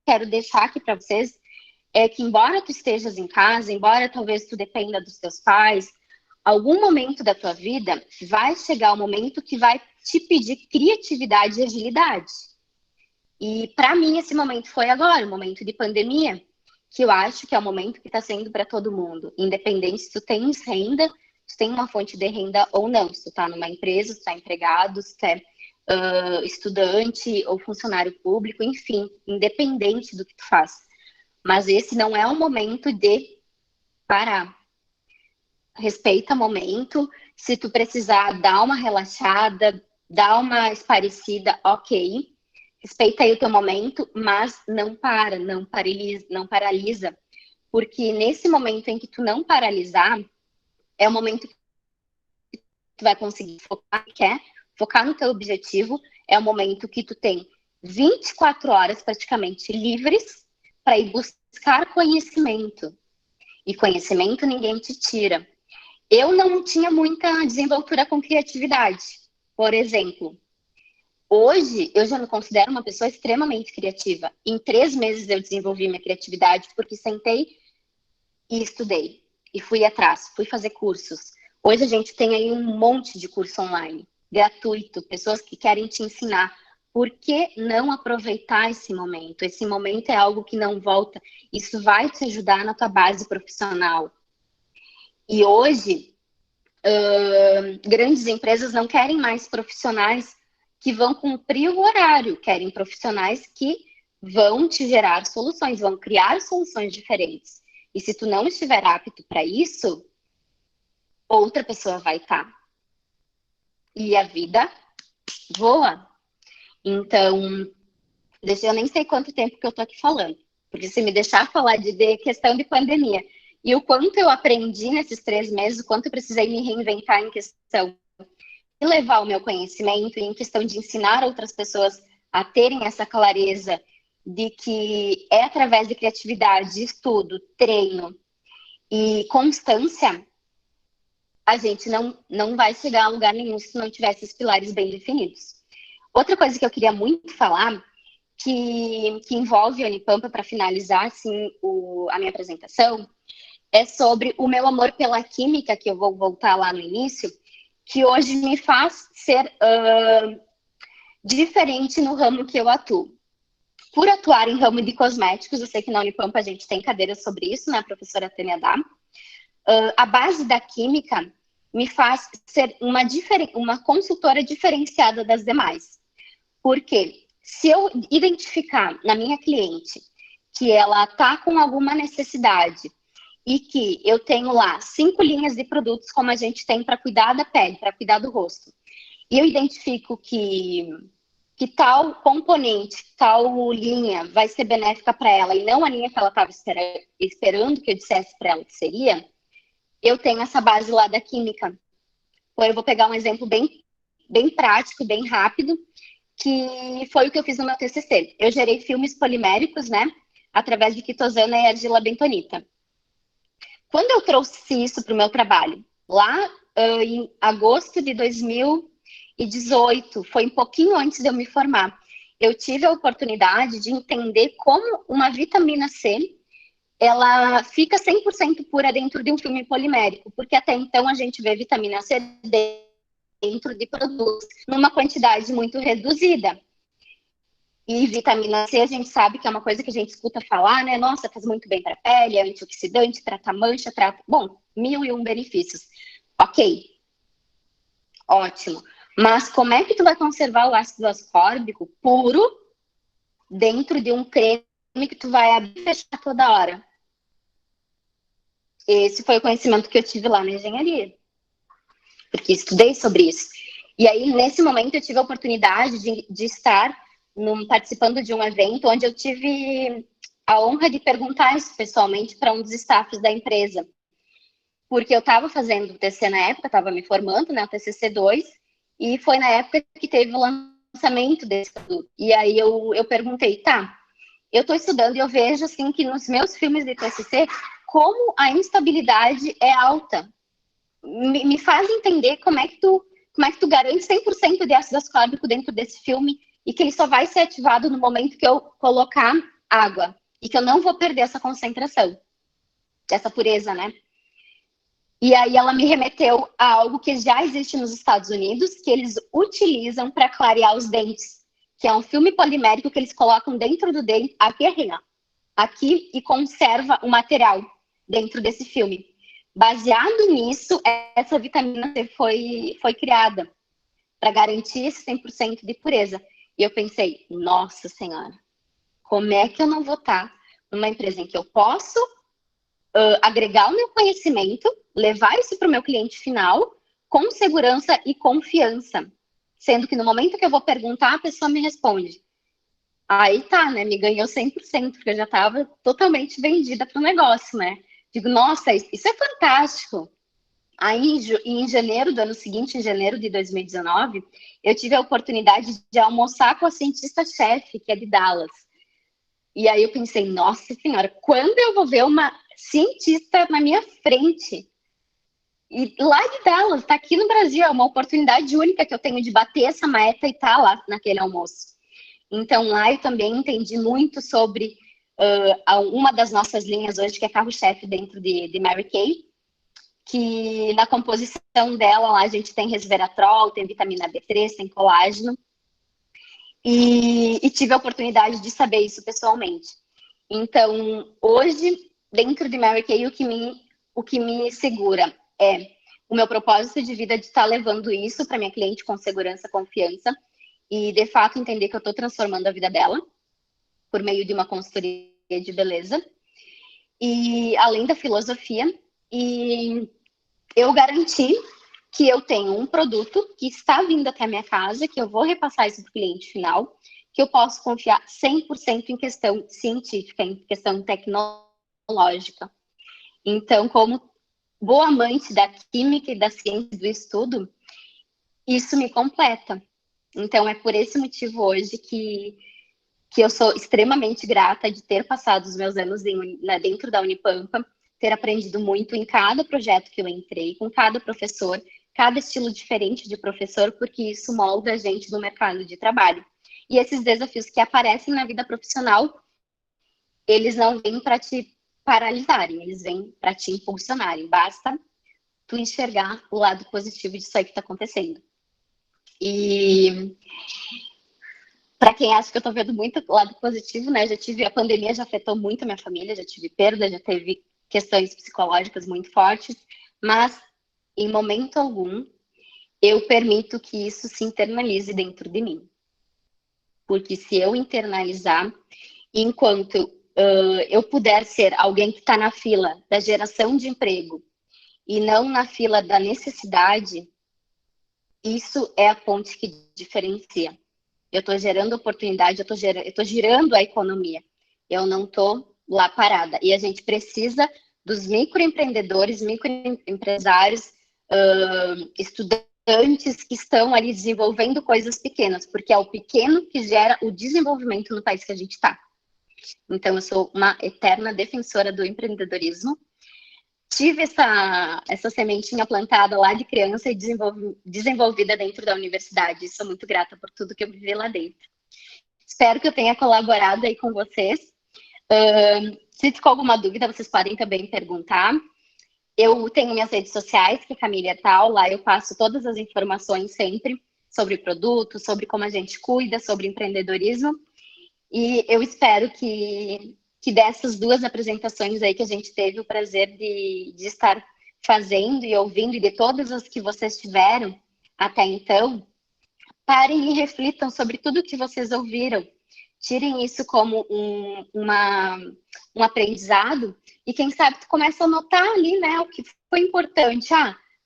quero deixar aqui para vocês é que, embora tu estejas em casa, embora talvez tu dependa dos teus pais, algum momento da tua vida vai chegar o momento que vai te pedir criatividade e agilidade. E para mim esse momento foi agora, o momento de pandemia, que eu acho que é o momento que está sendo para todo mundo, independente se tu tens renda, se tem uma fonte de renda ou não, se tu está numa empresa, se tu está empregado, se tu é estudante ou funcionário público, enfim, independente do que tu faz. Mas esse não é o momento de parar. Respeita o momento, se tu precisar dar uma relaxada, dar uma esparecida, ok. Respeita aí o teu momento, mas não paralisa, porque nesse momento em que tu não paralisar, é o momento que tu vai conseguir focar no teu objetivo, é o momento que tu tem 24 horas praticamente livres para ir buscar conhecimento. E conhecimento ninguém te tira. Eu não tinha muita desenvoltura com criatividade, por exemplo. Hoje, eu já me considero uma pessoa extremamente criativa. Em 3 meses eu desenvolvi minha criatividade porque sentei e estudei. E fui atrás, fui fazer cursos. Hoje a gente tem aí um monte de curso online, gratuito, pessoas que querem te ensinar. Por que não aproveitar esse momento? Esse momento é algo que não volta. Isso vai te ajudar na tua base profissional. E hoje, grandes empresas não querem mais profissionais que vão cumprir o horário, querem profissionais que vão te gerar soluções, vão criar soluções diferentes. E se tu não estiver apto para isso, outra pessoa vai estar. E a vida voa. Então, eu nem sei quanto tempo que eu tô aqui falando, porque se me deixar falar de questão de pandemia e o quanto eu aprendi nesses 3 meses, o quanto eu precisei me reinventar em questão de levar o meu conhecimento, em questão de ensinar outras pessoas a terem essa clareza de que é através de criatividade, estudo, treino e constância, a gente não vai chegar a lugar nenhum se não tiver esses pilares bem definidos. Outra coisa que eu queria muito falar, que envolve a Unipampa, para finalizar assim, a minha apresentação, é sobre o meu amor pela química, que eu vou voltar lá no início, que hoje me faz ser diferente no ramo que eu atuo. Por atuar em ramo de cosméticos, eu sei que na Unipampa a gente tem cadeiras sobre isso, né, professora Tânia Dá. A base da química me faz ser uma consultora diferenciada das demais. Porque se eu identificar na minha cliente que ela está com alguma necessidade e que eu tenho lá 5 linhas de produtos como a gente tem para cuidar da pele, para cuidar do rosto, e eu identifico que tal componente, tal linha vai ser benéfica para ela e não a linha que ela estava esperando que eu dissesse para ela que seria, eu tenho essa base lá da química. Eu vou pegar um exemplo bem prático, bem rápido, que foi o que eu fiz no meu TCC. Eu gerei filmes poliméricos, né, através de quitosana e argila bentonita. Quando eu trouxe isso para o meu trabalho, lá em agosto de 2018, foi um pouquinho antes de eu me formar, eu tive a oportunidade de entender como uma vitamina C, ela fica 100% pura dentro de um filme polimérico, porque até então a gente vê vitamina C dentro de produtos numa quantidade muito reduzida. E vitamina C, a gente sabe que é uma coisa que a gente escuta falar, né? Nossa, faz muito bem para a pele, é antioxidante, trata mancha, Bom, 1001 benefícios. Ok. Ótimo. Mas como é que tu vai conservar o ácido ascórbico puro dentro de um creme que tu vai abrir e fechar toda hora? Esse foi o conhecimento que eu tive lá na engenharia. Porque estudei sobre isso. E aí, nesse momento, eu tive a oportunidade de estar participando de um evento onde eu tive a honra de perguntar isso pessoalmente para um dos staffs da empresa. Porque eu estava fazendo o TCC na época, estava me formando, né, o TCC 2, e foi na época que teve o lançamento desse produto. E aí eu perguntei, eu estou estudando e eu vejo assim que nos meus filmes de TCC, como a instabilidade é alta. Me faz entender como é que tu garante 100% de ácido ascórbico dentro desse filme e que ele só vai ser ativado no momento que eu colocar água e que eu não vou perder essa concentração, essa pureza, né? E aí ela me remeteu a algo que já existe nos Estados Unidos, que eles utilizam para clarear os dentes, que é um filme polimérico que eles colocam dentro do dente, aqui, e conserva o material dentro desse filme. Baseado nisso, essa vitamina C foi criada para garantir esse 100% de pureza. E eu pensei, nossa senhora, como é que eu não vou estar numa empresa em que eu posso agregar o meu conhecimento, levar isso para o meu cliente final com segurança e confiança, sendo que no momento que eu vou perguntar, a pessoa me responde. Aí tá, né? Me ganhou 100%, porque eu já estava totalmente vendida para o negócio, né? Digo, nossa, isso é fantástico. Aí, em janeiro do ano seguinte, em janeiro de 2019, eu tive a oportunidade de almoçar com a cientista-chefe, que é de Dallas. E aí eu pensei, nossa senhora, quando eu vou ver uma cientista na minha frente? E lá de Dallas, tá aqui no Brasil, é uma oportunidade única que eu tenho de bater essa meta e tá lá naquele almoço. Então, lá eu também entendi muito sobre uma das nossas linhas hoje, que é carro-chefe dentro de Mary Kay, que na composição dela lá a gente tem resveratrol, tem vitamina B3, tem colágeno, e tive a oportunidade de saber isso pessoalmente. Então, hoje, dentro de Mary Kay, o que me segura é o meu propósito de vida de estar levando isso para minha cliente com segurança, confiança, e de fato entender que eu estou transformando a vida dela por meio de uma consultoria de beleza, e além da filosofia, e eu garanti que eu tenho um produto que está vindo até a minha casa, que eu vou repassar isso para o cliente final, que eu posso confiar 100% em questão científica, em questão tecnológica. Então, como boa amante da química e da ciência do estudo, isso me completa. Então, é por esse motivo hoje que eu sou extremamente grata de ter passado os meus anos dentro da Unipampa, ter aprendido muito em cada projeto que eu entrei, com cada professor, cada estilo diferente de professor, porque isso molda a gente no mercado de trabalho. E esses desafios que aparecem na vida profissional, eles não vêm para te paralisarem, eles vêm para te impulsionarem. Basta tu enxergar o lado positivo disso aí que está acontecendo. E para quem acha que eu estou vendo muito o lado positivo, né? A pandemia já afetou muito a minha família, já tive perda, já teve questões psicológicas muito fortes, mas em momento algum eu permito que isso se internalize dentro de mim. Porque se eu internalizar, enquanto eu puder ser alguém que está na fila da geração de emprego e não na fila da necessidade, isso é a ponte que diferencia. Eu estou gerando oportunidade, eu estou girando a economia. Eu não estou lá parada. E a gente precisa dos microempreendedores, microempresários, estudantes que estão ali desenvolvendo coisas pequenas, porque é o pequeno que gera o desenvolvimento no país que a gente está. Então, eu sou uma eterna defensora do empreendedorismo. Tive essa sementinha plantada lá de criança e desenvolvida dentro da universidade. Sou muito grata por tudo que eu vivi lá dentro. Espero que eu tenha colaborado aí com vocês. Se ficou alguma dúvida, vocês podem também perguntar. Eu tenho minhas redes sociais, que é Camille Tal, lá eu passo todas as informações sempre sobre produtos, sobre como a gente cuida, sobre empreendedorismo. E eu espero que dessas duas apresentações aí que a gente teve o prazer de estar fazendo e ouvindo, e de todas as que vocês tiveram até então, parem e reflitam sobre tudo que vocês ouviram. Tirem isso como um aprendizado e quem sabe tu começa a notar ali, né, o que foi importante.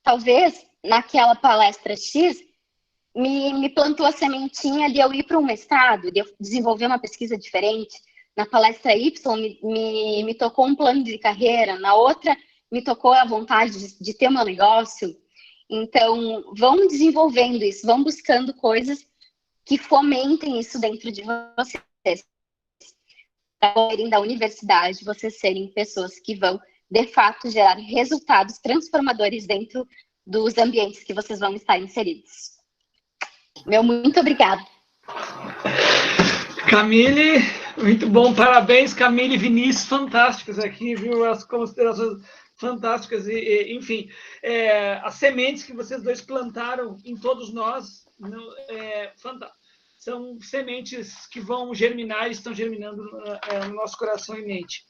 Talvez naquela palestra X me plantou a sementinha de eu ir para um mestrado, de eu desenvolver uma pesquisa diferente. Na palestra Y me tocou um plano de carreira, na outra me tocou a vontade de ter meu negócio. Então, vão desenvolvendo isso, vão buscando coisas que fomentem isso dentro de vocês. Para saírem da universidade, vocês serem pessoas que vão, de fato, gerar resultados transformadores dentro dos ambientes que vocês vão estar inseridos. Muito obrigada. Camille, muito bom, parabéns, Camille e Vinícius, fantásticos aqui, viu? As considerações fantásticas, enfim, as sementes que vocês dois plantaram em todos nós, fantástico. são sementes que vão germinar e estão germinando no nosso coração e mente.